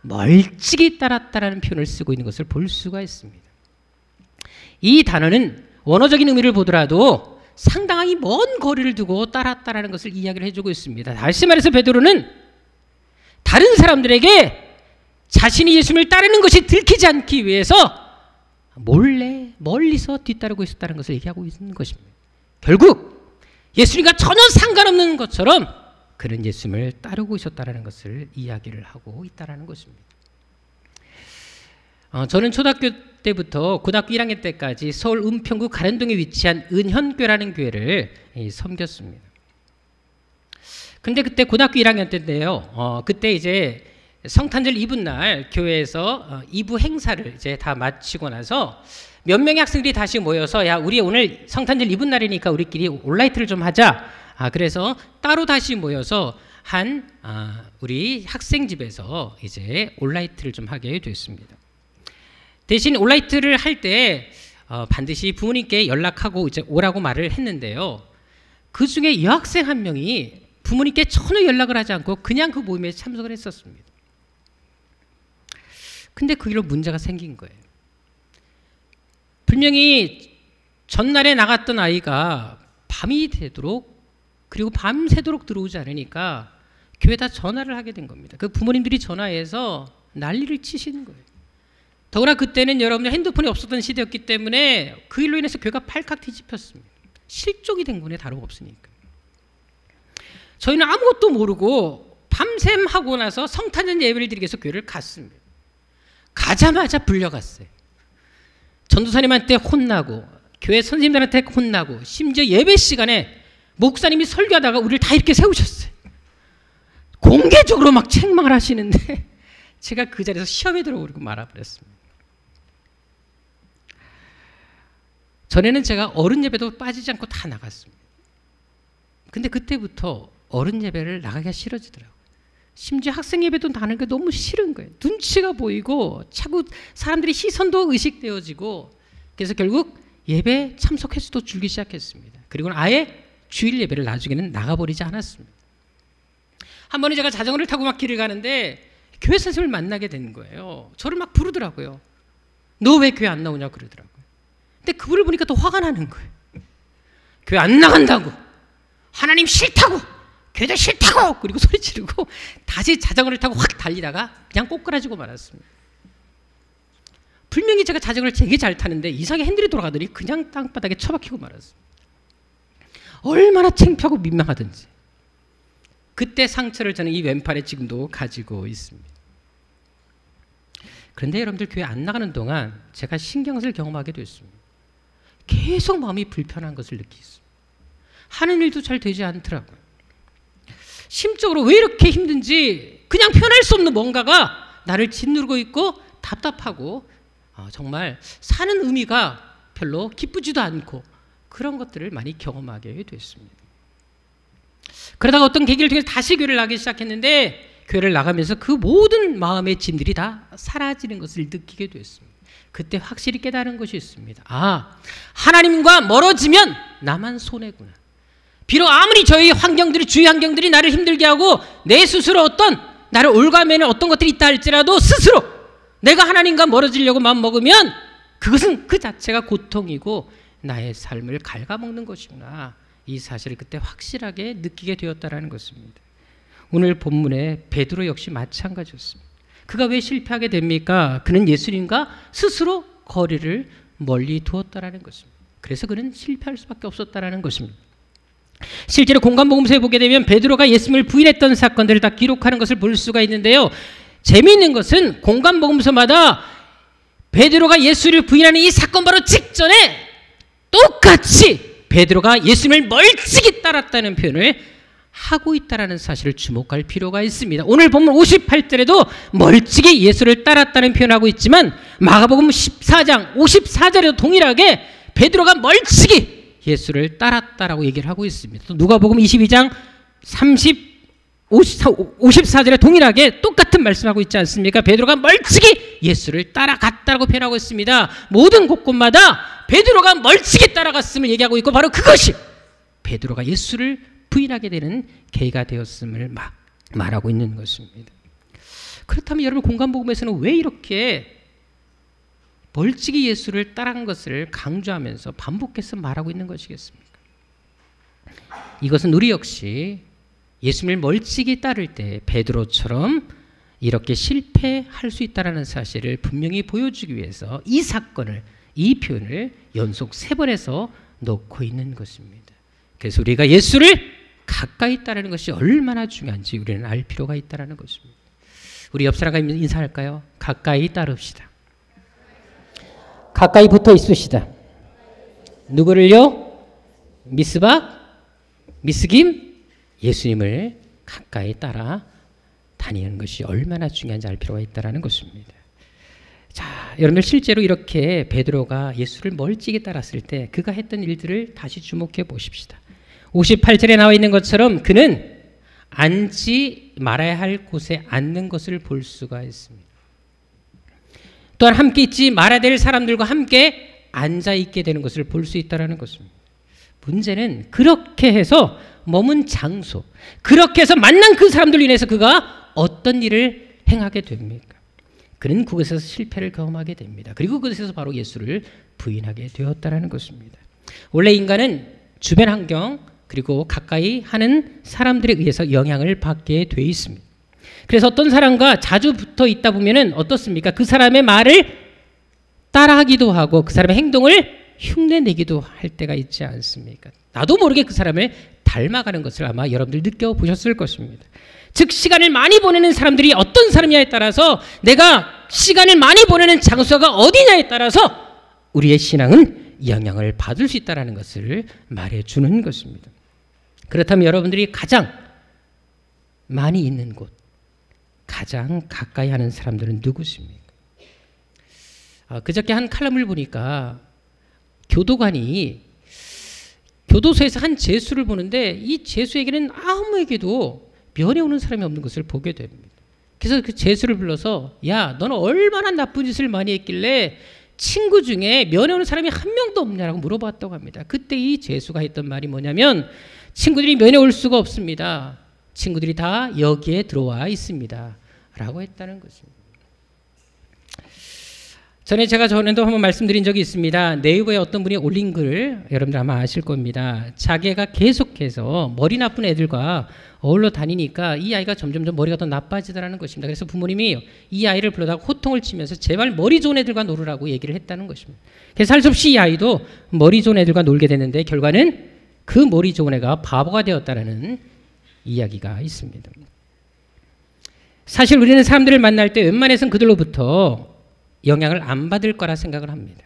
멀찍이 따랐다라는 표현을 쓰고 있는 것을 볼 수가 있습니다. 이 단어는 원어적인 의미를 보더라도 상당히 먼 거리를 두고 따랐다라는 것을 이야기를 해주고 있습니다. 다시 말해서 베드로는 다른 사람들에게 자신이 예수님을 따르는 것이 들키지 않기 위해서 몰래 멀리서 뒤따르고 있었다는 것을 얘기하고 있는 것입니다. 결국 예수님과 전혀 상관없는 것처럼 그는 예수님을 따르고 있었다는 것을 이야기를 하고 있다는 것입니다. 저는 초등학교 때부터 고등학교 1학년 때까지 서울 은평구 가련동에 위치한 은현교라는 교회를 섬겼습니다. 근데 그때 고등학교 1학년 때인데요. 그때 이제 성탄절 이브 날 교회에서 이브 행사를 이제 다 마치고 나서 몇 명의 학생들이 다시 모여서 야, 우리 오늘 성탄절 이브 날이니까 우리끼리 올라이트를 좀 하자. 그래서 따로 다시 모여서 우리 학생 집에서 이제 올라이트를 좀 하게 됐습니다. 대신 올라이트를 할 때 반드시 부모님께 연락하고 이제 오라고 말을 했는데요. 그 중에 여학생 한 명이 부모님께 전혀 연락을 하지 않고 그냥 그 모임에 참석을 했었습니다. 근데 그 일로 문제가 생긴 거예요. 분명히 전날에 나갔던 아이가 밤이 되도록 그리고 밤새도록 들어오지 않으니까 교회에다 전화를 하게 된 겁니다. 그 부모님들이 전화해서 난리를 치시는 거예요. 더구나 그때는 여러분들 핸드폰이 없었던 시대였기 때문에 그 일로 인해서 교회가 팔칵 뒤집혔습니다. 실종이 된 분에 다름없으니까. 저희는 아무것도 모르고 밤샘 하고 나서 성탄절 예배를 드리기 위해서 교회를 갔습니다. 가자마자 불려갔어요. 전도사님한테 혼나고 교회 선생님들한테 혼나고 심지어 예배 시간에 목사님이 설교하다가 우리를 다 이렇게 세우셨어요. 공개적으로 막 책망을 하시는데 제가 그 자리에서 시험에 들어오고 말아버렸습니다. 전에는 제가 어른 예배도 빠지지 않고 다 나갔습니다. 근데 그때부터 어른 예배를 나가기가 싫어지더라고요. 심지어 학생 예배도 나는 게 너무 싫은 거예요. 눈치가 보이고 자꾸 사람들이 시선도 의식되어지고 그래서 결국 예배 참석 횟수도 줄기 시작했습니다. 그리고는 아예 주일 예배를 나중에는 나가버리지 않았습니다. 한 번은 제가 자전거를 타고 막 길을 가는데 교회 선생님을 만나게 된 거예요. 저를 막 부르더라고요. 너 왜 교회 안 나오냐고 그러더라고요. 근데 그분을 보니까 또 화가 나는 거예요. 교회 안 나간다고, 하나님 싫다고, 교회도 싫다고, 그리고 소리 지르고 다시 자전거를 타고 확 달리다가 그냥 꼬꾸라지고 말았습니다. 분명히 제가 자전거를 되게 잘 타는데 이상하게 핸들이 돌아가더니 그냥 땅바닥에 처박히고 말았습니다. 얼마나 창피하고 민망하든지. 그때 상처를 저는 이 왼팔에 지금도 가지고 있습니다. 그런데 여러분들 교회 안 나가는 동안 제가 신경을 경험하게 됐습니다. 계속 마음이 불편한 것을 느끼겠습니다. 하는 일도 잘 되지 않더라고요. 심적으로 왜 이렇게 힘든지 그냥 표현할 수 없는 뭔가가 나를 짓누르고 있고 답답하고 정말 사는 의미가 별로 기쁘지도 않고 그런 것들을 많이 경험하게 됐습니다. 그러다가 어떤 계기를 통해서 다시 교회를 나가기 시작했는데 교회를 나가면서 그 모든 마음의 짐들이 다 사라지는 것을 느끼게 됐습니다. 그때 확실히 깨달은 것이 있습니다. 하나님과 멀어지면 나만 손해구나. 비록 아무리 저희 환경들이 주위 환경들이 나를 힘들게 하고 내 스스로 어떤 나를 올가매는 어떤 것들이 있다 할지라도 스스로 내가 하나님과 멀어지려고 마음먹으면 그것은 그 자체가 고통이고 나의 삶을 갉아먹는 것이구나. 이 사실을 그때 확실하게 느끼게 되었다는 것입니다. 오늘 본문의 베드로 역시 마찬가지였습니다. 그가 왜 실패하게 됩니까? 그는 예수님과 스스로 거리를 멀리 두었다는 것입니다. 그래서 그는 실패할 수밖에 없었다는 것입니다. 실제로 공관복음서에 보게 되면 베드로가 예수님을 부인했던 사건들을 다 기록하는 것을 볼 수가 있는데요. 재미있는 것은 공관복음서마다 베드로가 예수를 부인하는 이 사건 바로 직전에 똑같이 베드로가 예수님을 멀찍이 따랐다는 표현을 하고 있다는 사실을 주목할 필요가 있습니다. 오늘 본문 58절에도 멀찍이 예수를 따랐다는 표현을 하고 있지만 마가복음 14장 54절에도 동일하게 베드로가 멀찍이 예수를 따랐다라고 얘기를 하고 있습니다. 또 누가복음 22장 54절에 동일하게 똑같은 말씀하고 있지 않습니까? 베드로가 멀찍이 예수를 따라갔다라고 표현하고 있습니다. 모든 곳곳마다 베드로가 멀찍이 따라갔음을 얘기하고 있고 바로 그것이 베드로가 예수를 부인하게 되는 계기가 되었음을 말하고 있는 것입니다. 그렇다면 여러분 공관복음에서는 왜 이렇게 멀찍이 예수를 따라간 것을 강조하면서 반복해서 말하고 있는 것이겠습니까? 이것은 우리 역시 예수님을 멀찍이 따를 때 베드로처럼 이렇게 실패할 수 있다는 사실을 분명히 보여주기 위해서 이 사건을, 이 표현을 연속 3번에서 넣고 있는 것입니다. 그래서 우리가 예수를 가까이 따르는 것이 얼마나 중요한지 우리는 알 필요가 있다는 것입니다. 우리 옆 사람과 인사할까요? 가까이 따릅시다. 가까이 붙어 있으시다. 누구를요? 미스박, 미스김, 예수님을 가까이 따라 다니는 것이 얼마나 중요한지 알 필요가 있다는 것입니다. 자, 여러분들 실제로 이렇게 베드로가 예수를 멀찍이 따랐을 때 그가 했던 일들을 다시 주목해 보십시다. 58절에 나와 있는 것처럼 그는 앉지 말아야 할 곳에 앉는 것을 볼 수가 있습니다. 또한 함께 있지 말아야 될 사람들과 함께 앉아 있게 되는 것을 볼 수 있다는 것입니다. 문제는 그렇게 해서 머문 장소, 그렇게 해서 만난 그 사람들로 인해서 그가 어떤 일을 행하게 됩니까? 그는 그곳에서 실패를 경험하게 됩니다. 그리고 그곳에서 바로 예수를 부인하게 되었다는 것입니다. 원래 인간은 주변 환경 그리고 가까이 하는 사람들에 의해서 영향을 받게 돼 있습니다. 그래서 어떤 사람과 자주 붙어 있다 보면은 어떻습니까? 그 사람의 말을 따라하기도 하고 그 사람의 행동을 흉내내기도 할 때가 있지 않습니까? 나도 모르게 그 사람을 닮아가는 것을 아마 여러분들 느껴보셨을 것입니다. 즉 시간을 많이 보내는 사람들이 어떤 사람이냐에 따라서 내가 시간을 많이 보내는 장소가 어디냐에 따라서 우리의 신앙은 영향을 받을 수 있다는 것을 말해주는 것입니다. 그렇다면 여러분들이 가장 많이 있는 곳, 가장 가까이 하는 사람들은 누구십니까? 그저께 한 칼럼을 보니까 교도관이 교도소에서 한 죄수를 보는데 이 죄수에게는 아무에게도 면회 오는 사람이 없는 것을 보게 됩니다. 그래서 그 죄수를 불러서 야, 너는 얼마나 나쁜 짓을 많이 했길래 친구 중에 면회 오는 사람이 한 명도 없냐라고 물어봤다고 합니다. 그때 이 죄수가 했던 말이 뭐냐면 친구들이 면회 올 수가 없습니다. 친구들이 다 여기에 들어와 있습니다. 라고 했다는 것입니다. 전에도 한번 말씀드린 적이 있습니다. 네이버에 어떤 분이 올린 글을 여러분들 아마 아실 겁니다. 자기가 계속해서 머리 나쁜 애들과 어울러 다니니까 이 아이가 점점 머리가 더 나빠지더라는 것입니다. 그래서 부모님이 이 아이를 불러다가 호통을 치면서 제발 머리 좋은 애들과 놀으라고 얘기를 했다는 것입니다. 그래서 할 수 없이 이 아이도 머리 좋은 애들과 놀게 됐는데 결과는 그 머리 좋은 애가 바보가 되었다는 이야기가 있습니다. 사실 우리는 사람들을 만날 때 웬만해서는 그들로부터 영향을 안 받을 거라 생각을 합니다.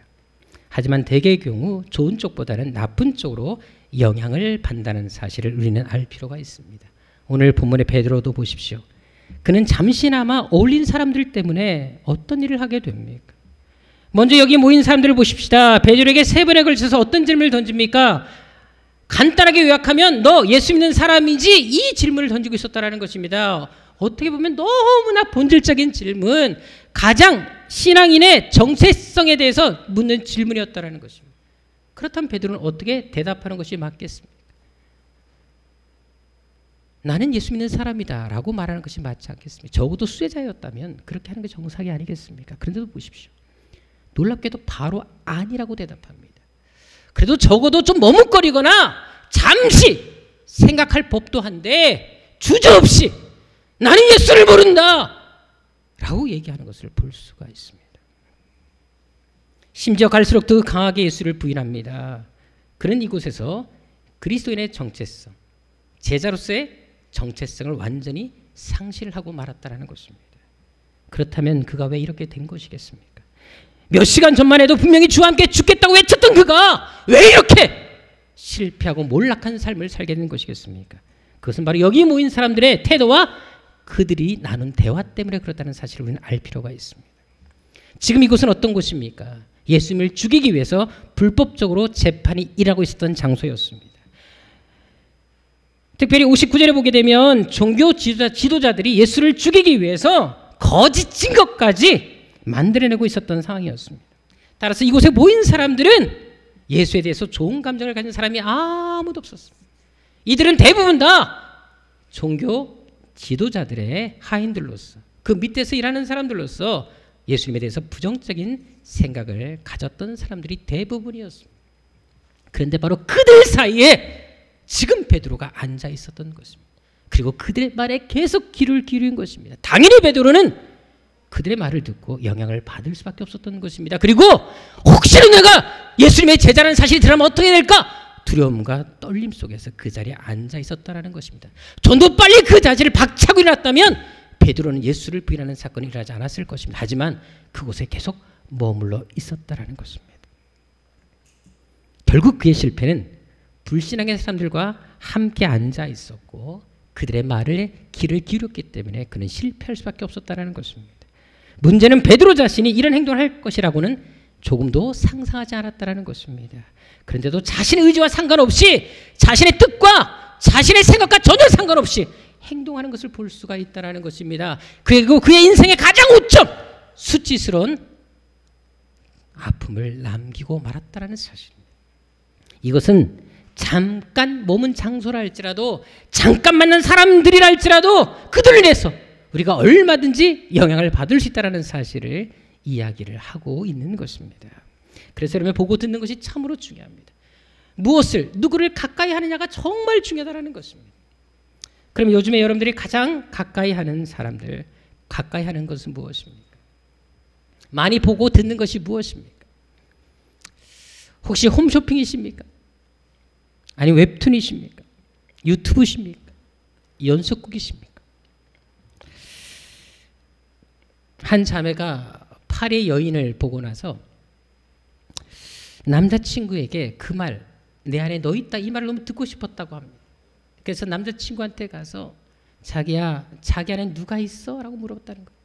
하지만 대개의 경우 좋은 쪽보다는 나쁜 쪽으로 영향을 받는다는 사실을 우리는 알 필요가 있습니다. 오늘 본문의 베드로도 보십시오. 그는 잠시나마 어울린 사람들 때문에 어떤 일을 하게 됩니까? 먼저 여기 모인 사람들을 보십시다. 베드로에게 3번에 걸쳐서 어떤 질문을 던집니까? 간단하게 요약하면 너 예수 믿는 사람이지? 이 질문을 던지고 있었다는 것입니다. 어떻게 보면 너무나 본질적인 질문, 가장 신앙인의 정체성에 대해서 묻는 질문이었다는 것입니다. 그렇다면 베드로는 어떻게 대답하는 것이 맞겠습니까? 나는 예수 믿는 사람이다 라고 말하는 것이 맞지 않겠습니까? 적어도 수혜자였다면 그렇게 하는 게 정상이 아니겠습니까? 그런데도 보십시오. 놀랍게도 바로 아니라고 대답합니다. 그래도 적어도 좀 머뭇거리거나 잠시 생각할 법도 한데 주저없이 나는 예수를 모른다 라고 얘기하는 것을 볼 수가 있습니다. 심지어 갈수록 더 강하게 예수를 부인합니다. 그는 이곳에서 그리스도인의 정체성, 제자로서의 정체성을 완전히 상실하고 말았다는 것입니다. 그렇다면 그가 왜 이렇게 된 것이겠습니까? 몇 시간 전만 해도 분명히 주와 함께 죽겠다고 외쳤던 그가 왜 이렇게 실패하고 몰락한 삶을 살게 된 것이겠습니까? 그것은 바로 여기 모인 사람들의 태도와 그들이 나눈 대화 때문에 그렇다는 사실을 우리는 알 필요가 있습니다. 지금 이곳은 어떤 곳입니까? 예수님을 죽이기 위해서 불법적으로 재판이 일하고 있었던 장소였습니다. 특별히 59절에 보게 되면 종교 지도자들이 예수를 죽이기 위해서 거짓 증거까지 만들어내고 있었던 상황이었습니다. 따라서 이곳에 모인 사람들은 예수에 대해서 좋은 감정을 가진 사람이 아무도 없었습니다. 이들은 대부분 다 종교 지도자들의 하인들로서 그 밑에서 일하는 사람들로서 예수님에 대해서 부정적인 생각을 가졌던 사람들이 대부분이었습니다. 그런데 바로 그들 사이에 지금 베드로가 앉아 있었던 것입니다. 그리고 그들의 말에 계속 귀를 기울인 것입니다. 당연히 베드로는 그들의 말을 듣고 영향을 받을 수밖에 없었던 것입니다. 그리고 혹시나 내가 예수님의 제자라는 사실이 드러나면 어떻게 될까? 두려움과 떨림 속에서 그 자리에 앉아 있었다라는 것입니다. 좀 더 빨리 그 자리를 박차고 일어났다면 베드로는 예수를 부인하는 사건이 일어나지 않았을 것입니다. 하지만 그곳에 계속 머물러 있었다라는 것입니다. 결국 그의 실패는 불신앙의 사람들과 함께 앉아 있었고 그들의 말에 귀를 기울였기 때문에 그는 실패할 수밖에 없었다라는 것입니다. 문제는 베드로 자신이 이런 행동을 할 것이라고는 조금도 상상하지 않았다라는 것입니다. 그런데도 자신의 의지와 상관없이 자신의 뜻과 자신의 생각과 전혀 상관없이 행동하는 것을 볼 수가 있다는 것입니다. 그리고 그의 인생의 가장 우점, 수치스러운 아픔을 남기고 말았다는 사실입니다. 이것은 잠깐 머문 장소라 할지라도 잠깐 만난 사람들이라 할지라도 그들을 인해서 우리가 얼마든지 영향을 받을 수 있다는 사실을 이야기를 하고 있는 것입니다. 그래서 여러분 보고 듣는 것이 참으로 중요합니다. 무엇을 누구를 가까이 하느냐가 정말 중요하다는 것입니다. 그럼 요즘에 여러분들이 가장 가까이 하는 사람들, 가까이 하는 것은 무엇입니까? 많이 보고 듣는 것이 무엇입니까? 혹시 홈쇼핑이십니까? 아니 웹툰이십니까? 유튜브십니까? 연속극이십니까? 한 자매가 파리의 여인을 보고 나서 남자친구에게 그 말, 내 안에 너 있다, 이 말을 너무 듣고 싶었다고 합니다. 그래서 남자친구한테 가서 자기야, 자기 안에 누가 있어? 라고 물어봤다는 거예요.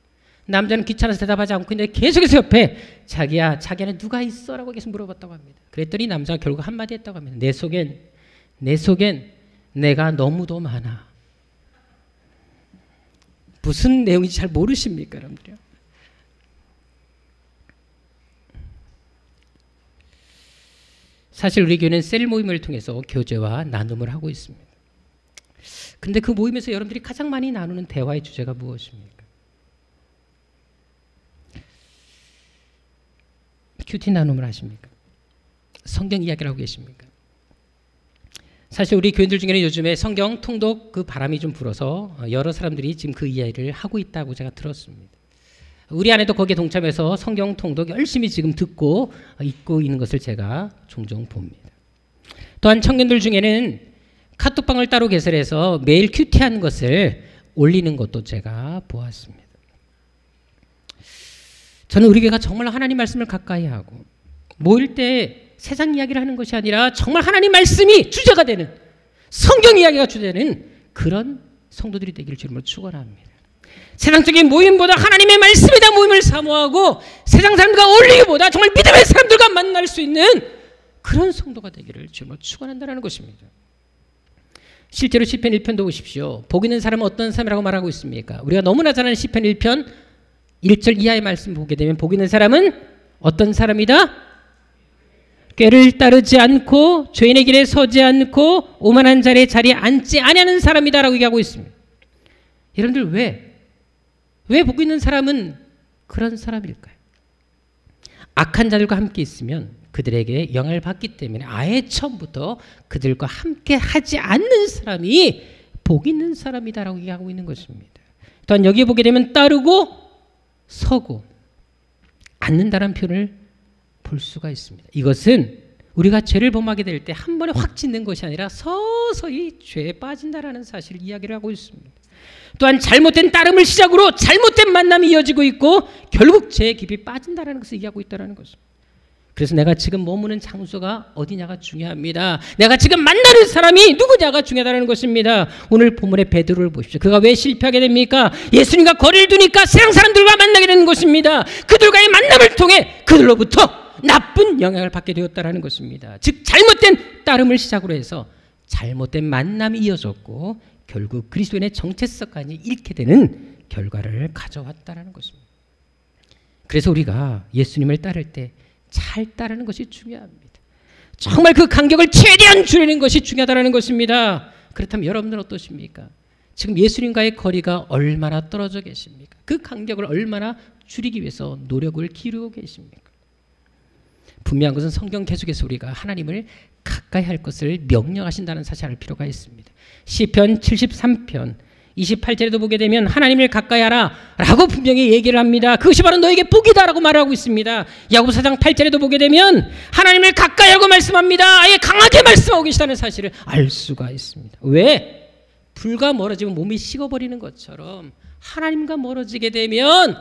남자는 귀찮아서 대답하지 않고 있는데 계속해서 옆에 자기야, 자기 안에 누가 있어? 라고 계속 물어봤다고 합니다. 그랬더니 남자가 결국 한마디 했다고 합니다. 내 속엔 내가 너무도 많아. 무슨 내용인지 잘 모르십니까, 여러분들요? 사실 우리 교회는 셀 모임을 통해서 교제와 나눔을 하고 있습니다. 근데 그 모임에서 여러분들이 가장 많이 나누는 대화의 주제가 무엇입니까? 큐티 나눔을 하십니까? 성경 이야기를 하고 계십니까? 사실 우리 교인들 중에는 요즘에 성경 통독 그 바람이 좀 불어서 여러 사람들이 지금 그 이야기를 하고 있다고 제가 들었습니다. 우리 안에도 거기에 동참해서 성경 통독 열심히 지금 듣고 읽고 있는 것을 제가 종종 봅니다. 또한 청년들 중에는 카톡방을 따로 개설해서 매일 큐티하는 것을 올리는 것도 제가 보았습니다. 저는 우리 교회가 정말 하나님 말씀을 가까이 하고 모일 때 세상 이야기를 하는 것이 아니라 정말 하나님 말씀이 주제가 되는, 성경 이야기가 주제는 그런 성도들이 되기를 주님으로 축원합니다. 세상적인 모임보다 하나님의 말씀에다 모임을 사모하고 세상 사람들과 어울리기보다 정말 믿음의 사람들과 만날 수 있는 그런 성도가 되기를 주님으로 축원한다는 것입니다. 실제로 시편 1편도 보십시오. 복 있는 사람은 어떤 사람이라고 말하고 있습니까? 우리가 너무나 잘 아는 시편 1편 1절 이하의 말씀 보게 되면 복 있는 사람은 어떤 사람이다? 꾀를 따르지 않고 죄인의 길에 서지 않고 오만한 자리에 앉지 아니하는 사람이다라고 얘기하고 있습니다. 여러분들 왜 복 있는 사람은 그런 사람일까요? 악한 자들과 함께 있으면 그들에게 영향을 받기 때문에 아예 처음부터 그들과 함께 하지 않는 사람이 복 있는 사람이다라고 얘기하고 있는 것입니다. 또한 여기에 보게 되면 따르고 서고 않는다는 표현을 볼 수가 있습니다. 이것은 우리가 죄를 범하게 될 때 한 번에 확 짓는 것이 아니라 서서히 죄에 빠진다라는 사실을 이야기를 하고 있습니다. 또한 잘못된 따름을 시작으로 잘못된 만남이 이어지고 있고 결국 죄에 깊이 빠진다라는 것을 얘기하고 있다는 것입니다. 그래서 내가 지금 머무는 장소가 어디냐가 중요합니다. 내가 지금 만나는 사람이 누구냐가 중요하다는 것입니다. 오늘 본문의 베드로를 보십시오. 그가 왜 실패하게 됩니까? 예수님과 거리를 두니까 세상 사람들과 만나게 되는 것입니다. 그들과의 만남을 통해 그들로부터 나쁜 영향을 받게 되었다는 것입니다. 즉 잘못된 따름을 시작으로 해서 잘못된 만남이 이어졌고 결국 그리스도인의 정체성까지 잃게 되는 결과를 가져왔다는 것입니다. 그래서 우리가 예수님을 따를 때 잘 따르는 것이 중요합니다. 정말 그 간격을 최대한 줄이는 것이 중요하다는 것입니다. 그렇다면 여러분들은 어떠십니까? 지금 예수님과의 거리가 얼마나 떨어져 계십니까? 그 간격을 얼마나 줄이기 위해서 노력을 기울이고 계십니까? 분명한 것은 성경 계속해서 우리가 하나님을 가까이 할 것을 명령하신다는 사실을 알 필요가 있습니다. 시편 73편 28절에도 보게 되면 하나님을 가까이 하라 라고 분명히 얘기를 합니다. 그것이 바로 너에게 복이다 라고 말하고 있습니다. 야고보 4장 8절에도 보게 되면 하나님을 가까이 하고 말씀합니다. 아예 강하게 말씀하고 계시다는 사실을 알 수가 있습니다. 왜? 불과 멀어지면 몸이 식어버리는 것처럼 하나님과 멀어지게 되면,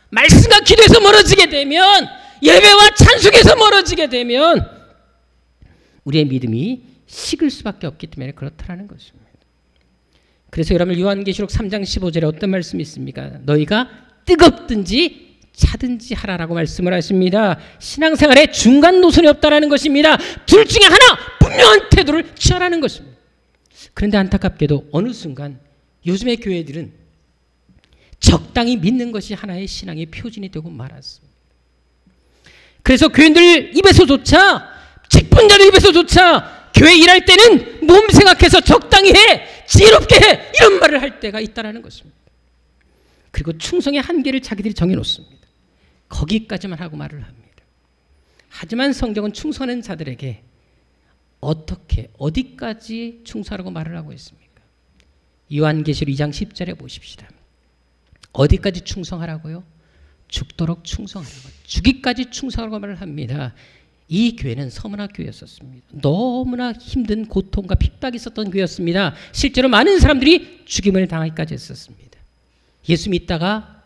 말씀과 기도에서 멀어지게 되면, 예배와 찬송에서 멀어지게 되면 우리의 믿음이 식을 수밖에 없기 때문에 그렇다라는 것입니다. 그래서 여러분 요한계시록 3장 15절에 어떤 말씀이 있습니까? 너희가 뜨겁든지 차든지 하라라고 말씀을 하십니다. 신앙생활에 중간 노선이 없다라는 것입니다. 둘 중에 하나 분명한 태도를 취하라는 것입니다. 그런데 안타깝게도 어느 순간 요즘의 교회들은 적당히 믿는 것이 하나의 신앙의 표준이 되고 말았습니다. 그래서 교인들 입에서조차, 직분자들 입에서조차 교회 일할 때는 몸 생각해서 적당히 해, 지혜롭게 해, 이런 말을 할 때가 있다는 것입니다. 그리고 충성의 한계를 자기들이 정해놓습니다. 거기까지만 하고 말을 합니다. 하지만 성경은 충성하는 자들에게 어떻게, 어디까지 충성하라고 말을 하고 있습니까? 요한계시록 2장 10절에 보십시다. 어디까지 충성하라고요? 죽도록 충성하라고, 죽기까지 충성하라고 말을 합니다. 이 교회는 서문학 교회였었습니다. 너무나 힘든 고통과 핍박이 있었던 교회였습니다. 실제로 많은 사람들이 죽임을 당하기까지 했었습니다. 예수 믿다가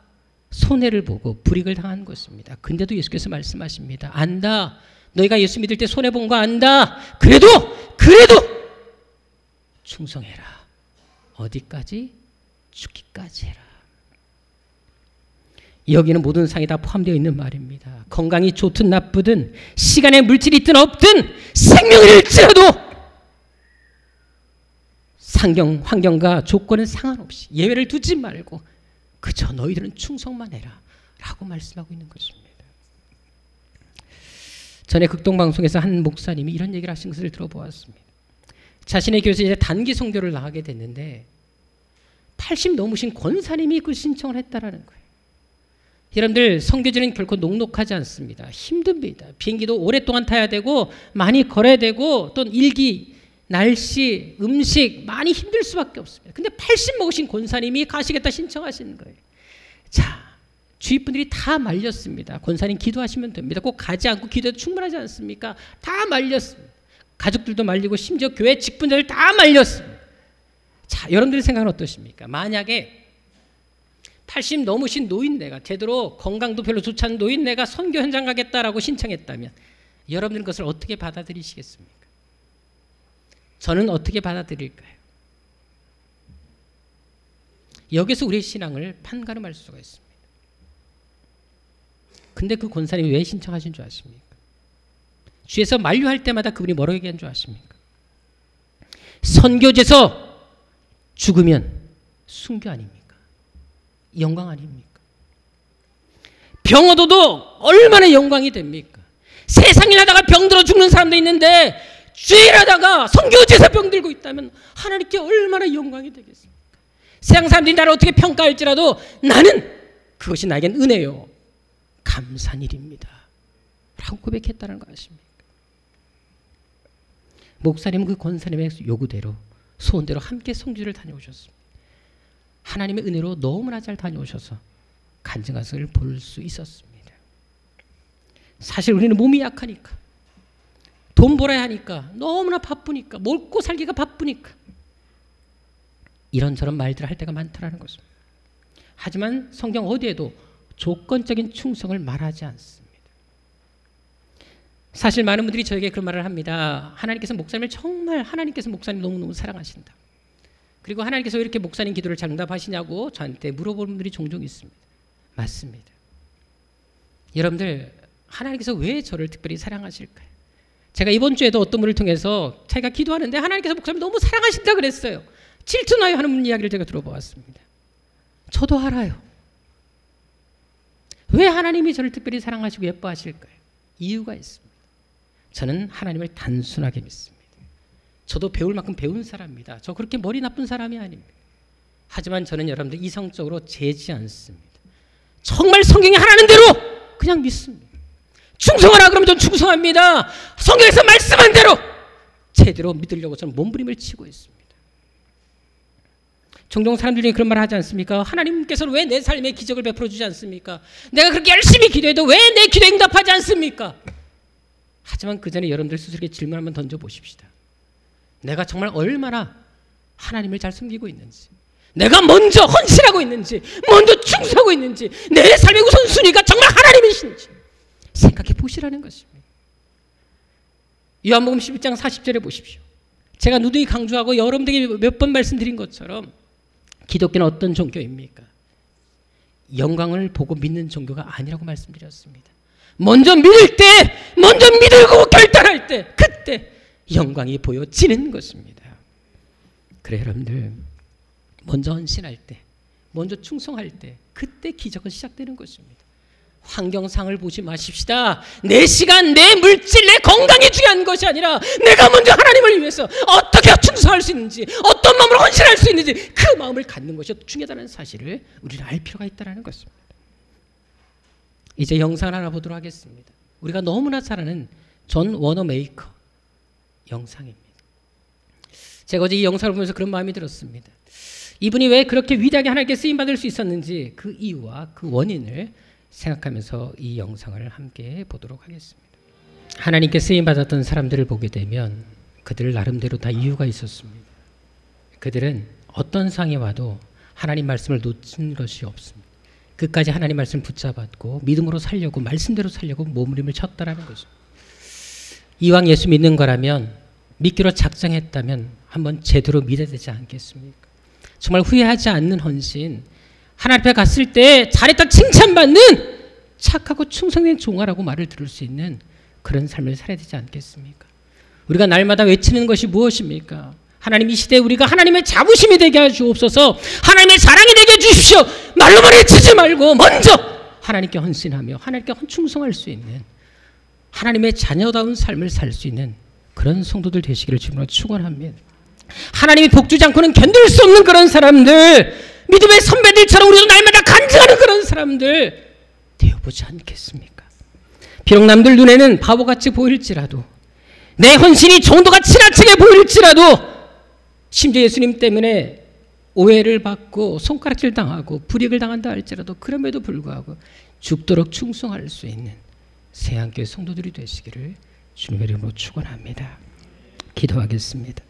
손해를 보고 불이익을 당한 것입니다. 근데도 예수께서 말씀하십니다. 안다. 너희가 예수 믿을 때 손해본 거 안다. 그래도 충성해라. 어디까지? 죽기까지 해라. 여기는 모든 상이 다 포함되어 있는 말입니다. 건강이 좋든 나쁘든, 시간에 물질이 있든 없든, 생명을 잃지라도 환경과 조건은 상관없이 예외를 두지 말고 그저 너희들은 충성만 해라 라고 말씀하고 있는 것입니다. 전에 극동방송에서 한 목사님이 이런 얘기를 하신 것을 들어보았습니다. 자신의 교회에서 이제 단기 선교를 나가게 됐는데 80 넘으신 권사님이 그 신청을 했다라는 거예요. 여러분들, 선교지는 결코 녹록하지 않습니다. 힘듭니다. 비행기도 오랫동안 타야 되고 많이 걸어야 되고 또 일기, 날씨, 음식 많이 힘들 수밖에 없습니다. 근데 80 먹으신 권사님이 가시겠다 신청하시는 거예요. 자, 주위 분들이 다 말렸습니다. 권사님 기도하시면 됩니다. 꼭 가지 않고 기도해도 충분하지 않습니까? 다 말렸습니다. 가족들도 말리고 심지어 교회 직분자들 다 말렸습니다. 자, 여러분들 생각은 어떠십니까? 만약에 80 넘으신 노인네가, 제대로 건강도 별로 좋지 않은 노인네가 선교 현장 가겠다라고 신청했다면 여러분들은 그것을 어떻게 받아들이시겠습니까? 저는 어떻게 받아들일까요? 여기서 우리의 신앙을 판가름할 수가 있습니다. 근데 그 권사님이 왜 신청하신 줄 아십니까? 주에서 만류할 때마다 그분이 뭐라고 얘기한 줄 아십니까? 선교지에서 죽으면 순교 아닙니까? 영광 아닙니까? 병 얻어도 얼마나 영광이 됩니까? 세상일 하다가 병들어 죽는 사람도 있는데 주일 하다가 선교지에서 병들고 있다면 하나님께 얼마나 영광이 되겠습니까? 세상 사람들이 나를 어떻게 평가할지라도 나는 그것이 나에겐 은혜요, 감사한 일입니다 라고 고백했다는 거 아십니까? 목사님은 그 권사님의 요구대로, 소원대로 함께 선교지를 다녀오셨습니다. 하나님의 은혜로 너무나 잘 다녀오셔서 간증한 것을 볼 수 있었습니다. 사실 우리는 몸이 약하니까, 돈 벌어야 하니까, 너무나 바쁘니까, 먹고 살기가 바쁘니까 이런저런 말들을 할 때가 많다라는 것입니다. 하지만 성경 어디에도 조건적인 충성을 말하지 않습니다. 사실 많은 분들이 저에게 그런 말을 합니다. 하나님께서 목사님 너무너무 사랑하신다. 그리고 하나님께서 왜 이렇게 목사님 기도를 장답하시냐고 저한테 물어보는 분들이 종종 있습니다. 맞습니다. 여러분들, 하나님께서 왜 저를 특별히 사랑하실까요? 제가 이번 주에도 어떤 분을 통해서 자기가 기도하는데 하나님께서 목사님 너무 사랑하신다 그랬어요. 질투나요 하는 분 이야기를 제가 들어보았습니다. 저도 알아요. 왜 하나님이 저를 특별히 사랑하시고 예뻐하실까요? 이유가 있습니다. 저는 하나님을 단순하게 믿습니다. 저도 배울 만큼 배운 사람입니다. 저 그렇게 머리 나쁜 사람이 아닙니다. 하지만 저는 여러분들 이성적으로 재지 않습니다. 정말 성경이 하라는 대로 그냥 믿습니다. 충성하라 그러면 전 충성합니다. 성경에서 말씀한 대로 제대로 믿으려고서는 몸부림을 치고 있습니다. 종종 사람들이 그런 말 하지 않습니까? 하나님께서는 왜 내 삶에 기적을 베풀어 주지 않습니까? 내가 그렇게 열심히 기도해도 왜 내 기도에 응답하지 않습니까? 하지만 그 전에 여러분들 스스로에게 질문 한번 던져보십시다. 내가 정말 얼마나 하나님을 잘 섬기고 있는지, 내가 먼저 헌신하고 있는지, 먼저 충성하고 있는지, 내 삶의 우선순위가 정말 하나님이신지 생각해 보시라는 것입니다. 요한복음 11장 40절에 보십시오. 제가 누누이 강조하고 여러분들에게 몇 번 말씀드린 것처럼 기독교는 어떤 종교입니까? 영광을 보고 믿는 종교가 아니라고 말씀드렸습니다. 먼저 믿을 때, 먼저 믿고 결단할 때, 그때 영광이 보여지는 것입니다. 그래 여러분들, 먼저 헌신할 때, 먼저 충성할 때, 그때 기적은 시작되는 것입니다. 환경상을 보지 마십시다. 내 시간, 내 물질, 내 건강이 중요한 것이 아니라 내가 먼저 하나님을 위해서 어떻게 충성할 수 있는지, 어떤 마음으로 헌신할 수 있는지 그 마음을 갖는 것이 중요하다는 사실을 우리는 알 필요가 있다는 것입니다. 이제 영상을 하나 보도록 하겠습니다. 우리가 너무나 잘 아는 존 워너메이커 영상입니다. 제가 어제 이 영상을 보면서 그런 마음이 들었습니다. 이분이 왜 그렇게 위대하게 하나님께 쓰임받을 수 있었는지 그 이유와 그 원인을 생각하면서 이 영상을 함께 보도록 하겠습니다. 하나님께 쓰임받았던 사람들을 보게 되면 그들 나름대로 다 이유가 있었습니다. 그들은 어떤 상이 와도 하나님 말씀을 놓친 것이 없습니다. 끝까지 하나님 말씀을 붙잡았고 믿음으로 살려고, 말씀대로 살려고 몸부림을 쳤다라는 거죠. 이왕 예수 믿는 거라면, 믿기로 작정했다면 한번 제대로 믿어야 되지 않겠습니까? 정말 후회하지 않는 헌신, 하나님 앞에 갔을 때 잘했다 칭찬받는 착하고 충성된 종아라고 말을 들을 수 있는 그런 삶을 살아야 되지 않겠습니까? 우리가 날마다 외치는 것이 무엇입니까? 하나님, 이 시대에 우리가 하나님의 자부심이 되게 하시옵소서, 하나님의 자랑이 되게 해주십시오. 말로만 외치지 말고 먼저 하나님께 헌신하며 하나님께 충성할 수 있는, 하나님의 자녀다운 삶을 살 수 있는 그런 성도들 되시기를 주님으로 축원합니다. 하나님이 복주지 않고는 견딜 수 없는 그런 사람들, 믿음의 선배들처럼 우리도 날마다 간증하는 그런 사람들 되어보지 않겠습니까? 비록 남들 눈에는 바보같이 보일지라도, 내 헌신이 정도가 지나치게 보일지라도, 심지어 예수님 때문에 오해를 받고 손가락질 당하고 불이익을 당한다 할지라도 그럼에도 불구하고 죽도록 충성할 수 있는 새한교회 성도들이 되시기를 주님의 이름으로 축원합니다. 기도하겠습니다.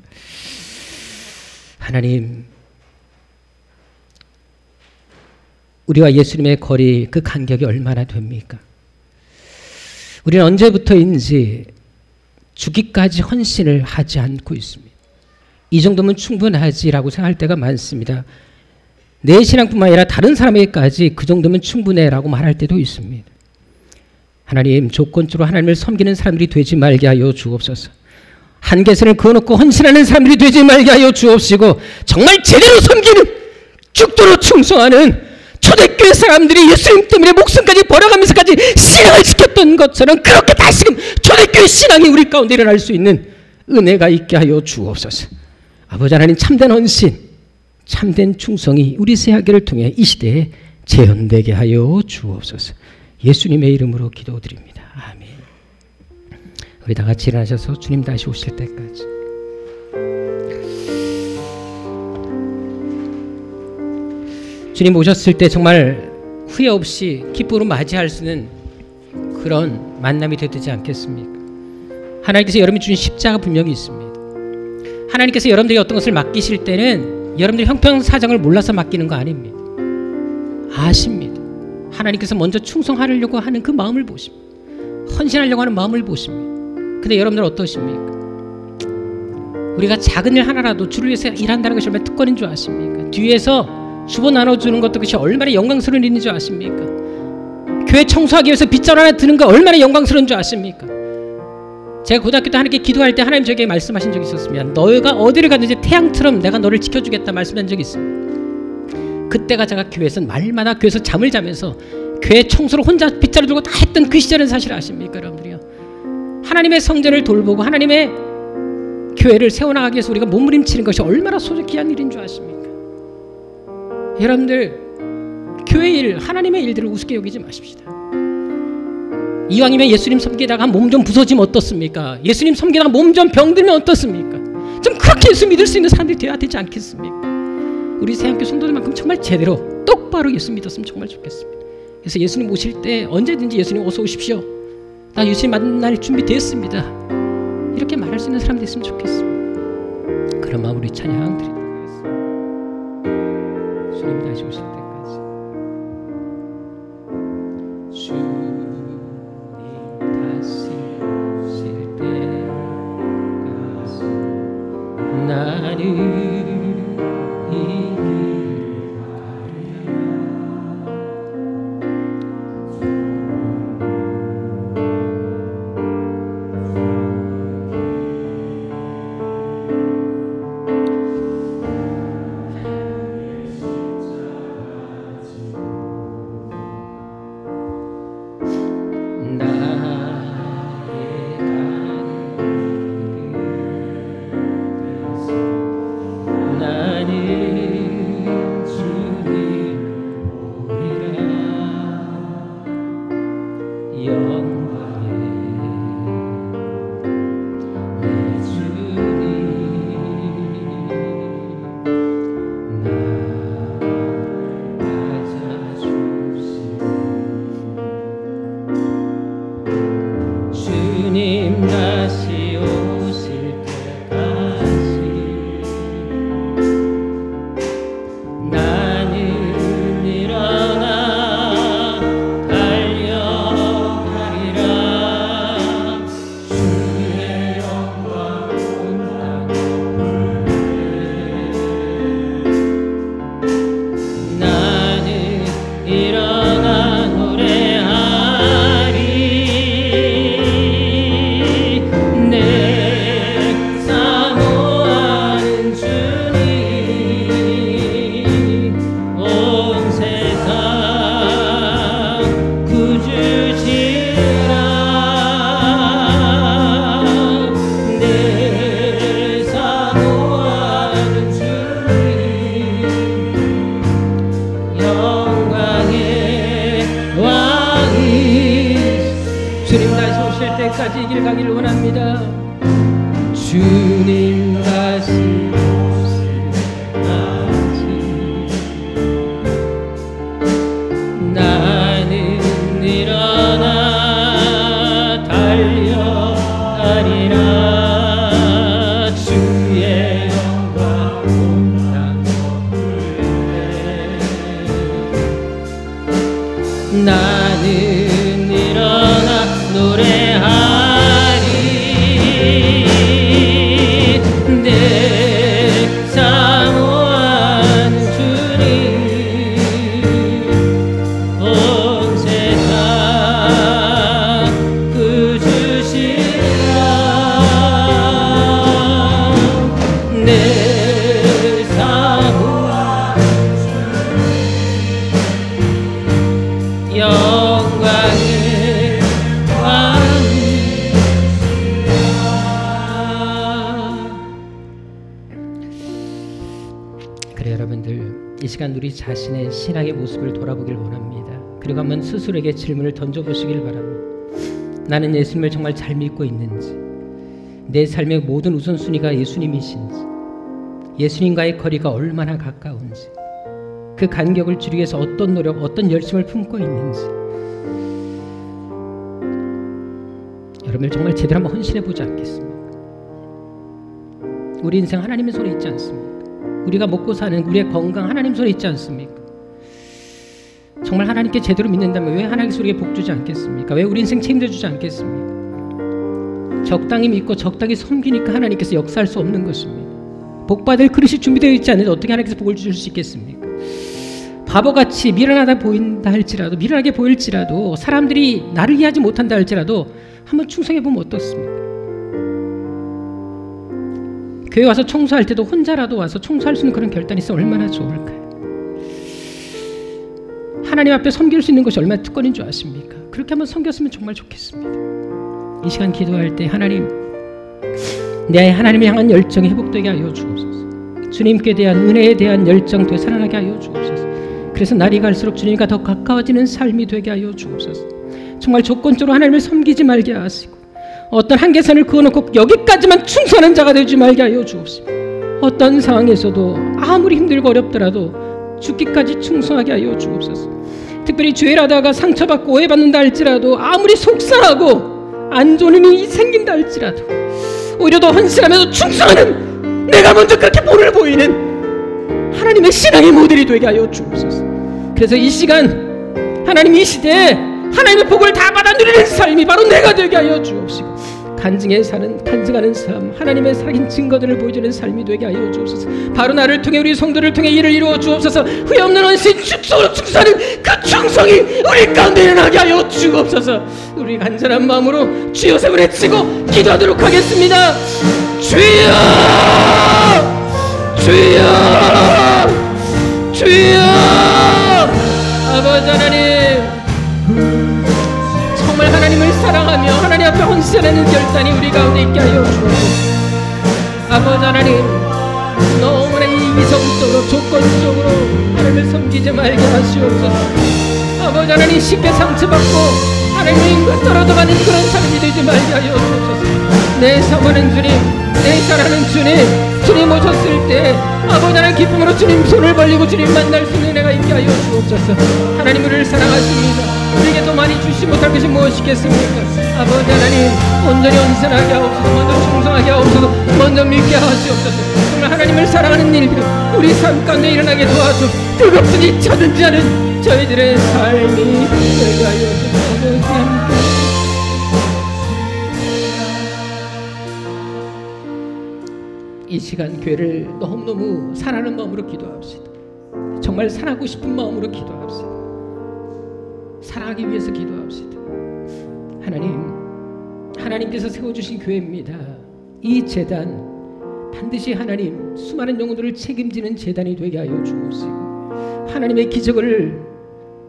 하나님, 우리와 예수님의 거리, 그 간격이 얼마나 됩니까? 우리는 언제부터인지 죽기까지 헌신을 하지 않고 있습니다. 이 정도면 충분하지라고 생각할 때가 많습니다. 내 신앙뿐만 아니라 다른 사람에게까지 그 정도면 충분해라고 말할 때도 있습니다. 하나님, 조건적으로 하나님을 섬기는 사람들이 되지 말게 하여 주옵소서. 한계선을 그어놓고 헌신하는 사람들이 되지 말게 하여 주옵시고, 정말 제대로 섬기는, 죽도록 충성하는 초대교회 사람들이 예수님 때문에 목숨까지 버려가면서까지 신앙을 지켰던 것처럼 그렇게 다시금 초대교회 신앙이 우리 가운데 일어날 수 있는 은혜가 있게 하여 주옵소서. 아버지 하나님, 참된 헌신, 참된 충성이 우리 새학교를 통해 이 시대에 재현되게 하여 주옵소서. 예수님의 이름으로 기도드립니다. 아멘. 우리 다 같이 일어나셔서 주님 다시 오실 때까지 주님 오셨을 때 정말 후회 없이 기쁨으로 맞이할 수 있는 그런 만남이 되지 않겠습니까? 하나님께서 여러분이 주신 십자가 분명히 있습니다. 하나님께서 여러분들이 어떤 것을 맡기실 때는 여러분들이 형평사정을 몰라서 맡기는 거 아닙니다. 아십니다. 하나님께서 먼저 충성하려고 하는 그 마음을 보십니다. 헌신하려고 하는 마음을 보십니다. 근데 여러분들 어떠십니까? 우리가 작은 일 하나라도 주를 위해서 일한다는 것이 얼마나 특권인 줄 아십니까? 뒤에서 주보 나눠주는 것도 그것이 얼마나 영광스러운 일인 줄 아십니까? 교회 청소하기 위해서 빗자루 하나 드는 거 얼마나 영광스러운 줄 아십니까? 제가 고등학교 때 하나님께 기도할 때 하나님 저에게 말씀하신 적이 있었습니다. 너희가 어디를 가든지 태양처럼 내가 너를 지켜주겠다 말씀한 적이 있습니다. 그때가 제가 교회에서 말마다 교회에서 잠을 자면서 교회 청소를 혼자 빗자루 들고 다 했던 그 시절은 사실 아십니까 여러분들이요? 하나님의 성전을 돌보고 하나님의 교회를 세워나가기 위해서 우리가 몸부림치는 것이 얼마나 소중히 귀한 일인 줄 아십니까? 여러분들, 교회 일, 하나님의 일들을 우습게 여기지 마십시다. 이왕이면 예수님 섬기다가 몸 좀 부서지면 어떻습니까? 예수님 섬기다가 몸 좀 병들면 어떻습니까? 좀 그렇게 예수 믿을 수 있는 사람들이 되어야 되지 않겠습니까? 우리 새학교 성도들만큼 정말 제대로 똑바로 예수 믿었으면 정말 좋겠습니다. 그래서 예수님 오실 때 언제든지 예수님 어서 오십시오. 나 예수님 만날 준비됐습니다. 이렇게 말할 수 있는 사람 됐으면 좋겠습니다. 그런 마음으로 찬양 드리도록 하겠습니다. 주님 다시 오실 때까지. 주님 다시 오실 때까지 나는 우리 자신의 신앙의 모습을 돌아보길 원합니다. 그리고 한번 스스로에게 질문을 던져보시길 바랍니다. 나는 예수님을 정말 잘 믿고 있는지, 내 삶의 모든 우선순위가 예수님이신지, 예수님과의 거리가 얼마나 가까운지, 그 간격을 줄이기 위해서 어떤 노력, 어떤 열심을 품고 있는지, 여러분들 정말 제대로 한번 헌신해보지 않겠습니까? 우리 인생 하나님의 손에 있지 않습니까? 우리가 먹고 사는 우리의 건강 하나님 손에 있지 않습니까? 정말 하나님께 제대로 믿는다면 왜 하나님께 우리에게 복 주지 않겠습니까? 왜 우리 인생 책임져주지 않겠습니까? 적당히 믿고 적당히 섬기니까 하나님께서 역사할 수 없는 것입니다. 복받을 그릇이 준비되어 있지 않는데 어떻게 하나님께서 복을 주실 수 있겠습니까? 바보같이 미련하다 보인다 할지라도, 미련하게 보일지라도, 사람들이 나를 이해하지 못한다 할지라도 한번 충성해보면 어떻습니까? 교회 와서 청소할 때도 혼자라도 와서 청소할 수 있는 그런 결단이 있으면 얼마나 좋을까요? 하나님 앞에 섬길 수 있는 것이 얼마나 특권인 줄 아십니까? 그렇게 한번 섬겼으면 정말 좋겠습니다. 이 시간 기도할 때 하나님, 내 하나님을 향한 열정이 회복되게 하여 주옵소서. 주님께 대한 은혜에 대한 열정 되살아나게 하여 주옵소서. 그래서 날이 갈수록 주님과 더 가까워지는 삶이 되게 하여 주옵소서. 정말 조건적으로 하나님을 섬기지 말게 하시고 어떤 한계선을 그어놓고 여기까지만 충성하는 자가 되지 말게 하여 주옵시고 어떤 상황에서도 아무리 힘들고 어렵더라도 죽기까지 충성하게 하여 주옵소서. 특별히 죄를 하다가 상처받고 오해받는다 할지라도 아무리 속상하고 안 좋은 일이 생긴다 할지라도 오히려 더 헌신하면서 충성하는 내가 먼저 그렇게 본을 보이는 하나님의 신앙의 모델이 되게 하여 주옵소서. 그래서 이 시간 하나님 이 시대에 하나님의 복을 다 받아 누리는 삶이 바로 내가 되게 하여 주옵시고 간증하는 삶, 하나님의 살아진 증거들을 보여주는 삶이 되게 하여 주옵소서. 바로 나를 통해 우리 성도를 통해 일을 이루어 주옵소서. 후회 없는 헌신 축소로 충성하는 그 충성이 우리 가운데 일어나게 하여 주옵소서. 우리 간절한 마음으로 주여 세번 외치고 기도하도록 하겠습니다. 주여 주여 주여. 아버지 하나님, 정말 하나님을 사랑하며 하나님 앞에 헌신하는 결단이 우리 가운데 있게 하여 주옵소서. 아버지 하나님, 너무나 이성적으로 조건적으로 하나님을 섬기지 말게 하시옵소서. 아버지 하나님, 쉽게 상처받고 하나님의 인과 떨어져가는 그런 삶이 되지 말게 하여 주옵소서. 내 사모하는 주님, 내 사랑하는 주님 오셨을 때 아버지 하나님 기쁨으로 주님 손을 벌리고 주님 만날 수 있는 은혜가 있게 하여 주옵소서. 하나님 우리를 사랑하십니다. 우리에게 더 많이 주시 못할 것이 무엇이겠습니까? 아버지 하나님, 온전히 헌신하게 하옵소서. 먼저 충성하게 하옵소서. 먼저 믿게 하시옵소서. 정말 하나님을 사랑하는 일들이 우리 삶 가운데 일어나게 도와주 뜨겁든지 차든지 하는 저희들의 삶이 되게 하여 주옵소서. 이 시간 교회를 너무너무 사랑하는 마음으로 기도합시다. 정말 사랑하고 싶은 마음으로 기도합시다. 사랑하기 위해서 기도합시다. 하나님께서 세워주신 교회입니다. 이 재단 반드시 하나님 수많은 영혼들을 책임지는 재단이 되게 하여 주옵시고 하나님의 기적을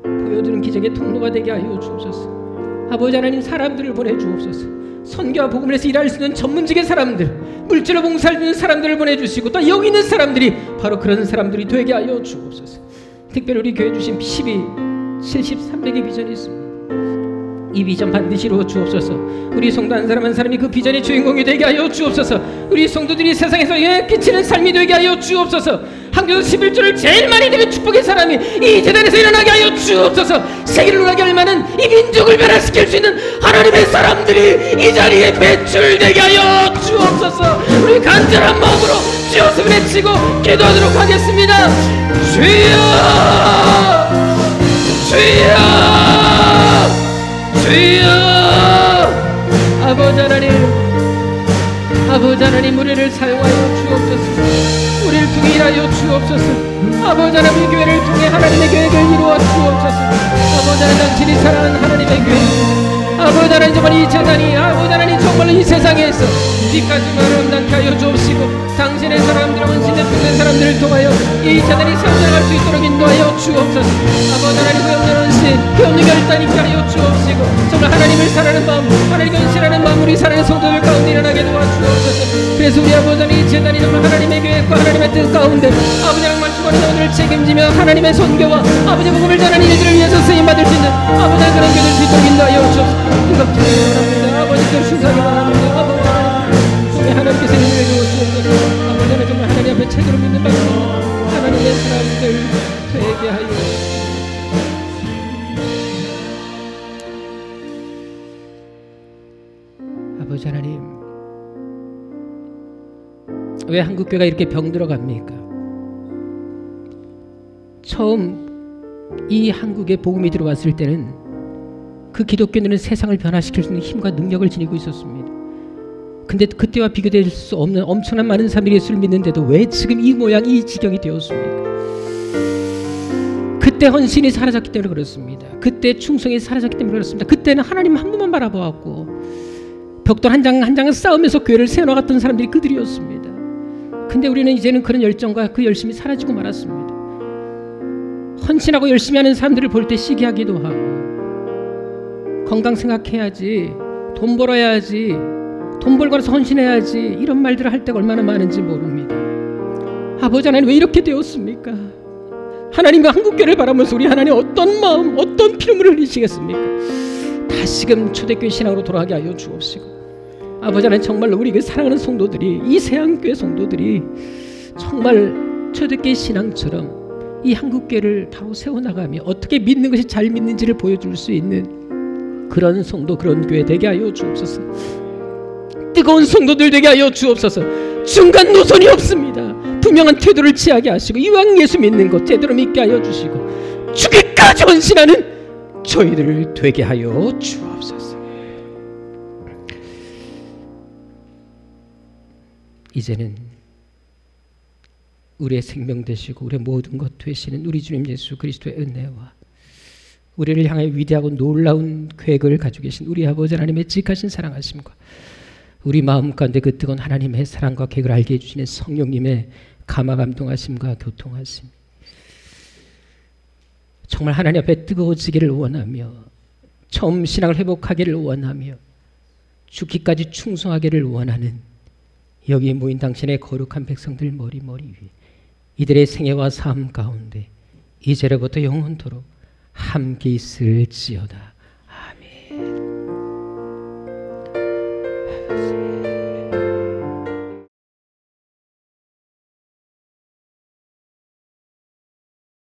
보여주는 기적의 통로가 되게 하여 주옵소서. 아버지 하나님, 사람들을 보내주옵소서. 선교와 복음을 해서 일할 수 있는 전문직의 사람들, 물질로 봉사할 수 있는 사람들을 보내주시고 또 여기 있는 사람들이 바로 그런 사람들이 되게 하여 주옵소서. 특별히 우리 교회 주신 12, 70, 300의 비전이 있습니다. 이 비전 반드시 이루어 주옵소서. 우리 성도 한 사람 한 사람이 그 비전의 주인공이 되게 하여 주옵소서. 우리 성도들이 세상에서 영향을 끼치는 삶이 되게 하여 주옵소서. 한교도 11조를 제일 많이 드린 축복의 사람이 이 재단에서 일어나게 하여 주옵소서. 세계를 놀라게 할 만한 이 민족을 변화시킬 수 있는 하나님의 사람들이 이 자리에 배출되게 하여 주옵소서. 우리 간절한 마음으로 주여서 외치고 기도하도록 하겠습니다. 주여 주여 주여. 아버지 하나님 우리를 사용하여 주옵소서. 우리를 통해 일하여 주옵소서. 아버지 하나님 이 교회를 통해 하나님의 계획을 이루어 주옵소서. 아버지 하나님, 당신이 사랑하는 하나님의 교회, 아버지 하나님 정말 이 재단이 아버지 하나님 정말 이 세상에서 뒤까지만 아름답게 하여 주옵시고 당신의 사람들, 헌신에 품는 사람들을 통하여 이 재단이 세워나갈 수 있도록 인도하여 주옵소서. 아버지 하나님 그 없는 헌신, 그 없는 결단 있게 하여 주옵시고 정말 하나님을 사랑하는 마음, 하나님을 헌신하는 마음 우리 사랑의 성도들 가운데 일어나게 도와주옵소서. 그래서 우리 아버지 하나님 이 재단이 정말 하나님의 계획과 하나님의 뜻 가운데 아버지 하나님 말씀하는 자들을 책임지며 하나님의 선교와 아버지 복음을 전하는 일들을 위해서 쓰임받을 수 있는 아버지 하나님 그런 교회를 수 있도록 인도하여 주옵소서. 뜨겁게 바랍니다. 아버지께로 순수하게 바랍니다. 아버지 하나님 정말 하나님께서 은혜를 주옵소서. 아버지 하나님 정말 하나님 앞에 제대로 믿는 받는 하나님의 사람들 되게 하여 아버지 하나님, 왜 한국교회가 이렇게 병들어갑니까? 처음 이 한국에 복음이 들어왔을 때는 그 기독교인들은 세상을 변화시킬 수 있는 힘과 능력을 지니고 있었습니다. 근데 그때와 비교될 수 없는 엄청난 많은 사람들이 예수를 믿는데도 왜 지금 이 모양, 이 지경이 되었습니까? 그때 헌신이 사라졌기 때문에 그렇습니다. 그때 충성이 사라졌기 때문에 그렇습니다. 그때는 하나님 한 분만 바라보았고 벽돌 한 장 한 장을 쌓으면서 교회를 세워나갔던 사람들이 그들이었습니다. 근데 우리는 이제는 그런 열정과 그 열심이 사라지고 말았습니다. 헌신하고 열심히 하는 사람들을 볼 때 시기하기도 하고 건강 생각해야지, 돈 벌어야지, 돈 벌고 나서 헌신해야지 이런 말들을 할 때가 얼마나 많은지 모릅니다. 아버지 하나님 왜 이렇게 되었습니까? 하나님과 한국교회를 바라보면서 우리 하나님 어떤 마음, 어떤 피눈물을 흘리시겠습니까? 다시금 초대교회 신앙으로 돌아가게 하여 주옵시고, 아버지 하나님, 정말로 우리 그 사랑하는 성도들이, 이 세안교회 성도들이 정말 초대교회 신앙처럼 이 한국교회를 바로 세워나가며 어떻게 믿는 것이 잘 믿는지를 보여줄 수 있는 그런 성도, 그런 교회 되게 하여 주옵소서. 뜨거운 성도들 되게 하여 주옵소서. 중간 노선이 없습니다. 분명한 태도를 취하게 하시고, 이왕 예수 믿는 것 제대로 믿게 하여 주시고, 죽기까지 헌신하는 저희들을 되게 하여 주옵소서. 이제는 우리의 생명 되시고 우리의 모든 것 되시는 우리 주님 예수 그리스도의 은혜와 우리를 향해 위대하고 놀라운 계획을 가지고 계신 우리 아버지 하나님의 지극하신 사랑하심과 우리 마음 가운데 그 뜨거운 하나님의 사랑과 계획을 알게 해주시는 성령님의 감화 감동하심과 교통하심, 정말 하나님 앞에 뜨거워지기를 원하며 처음 신앙을 회복하기를 원하며 죽기까지 충성하기를 원하는 여기 모인 당신의 거룩한 백성들 머리 위에 이들의 생애와 삶 가운데 이제로부터 영원토록 함께 있을지어다. 아멘.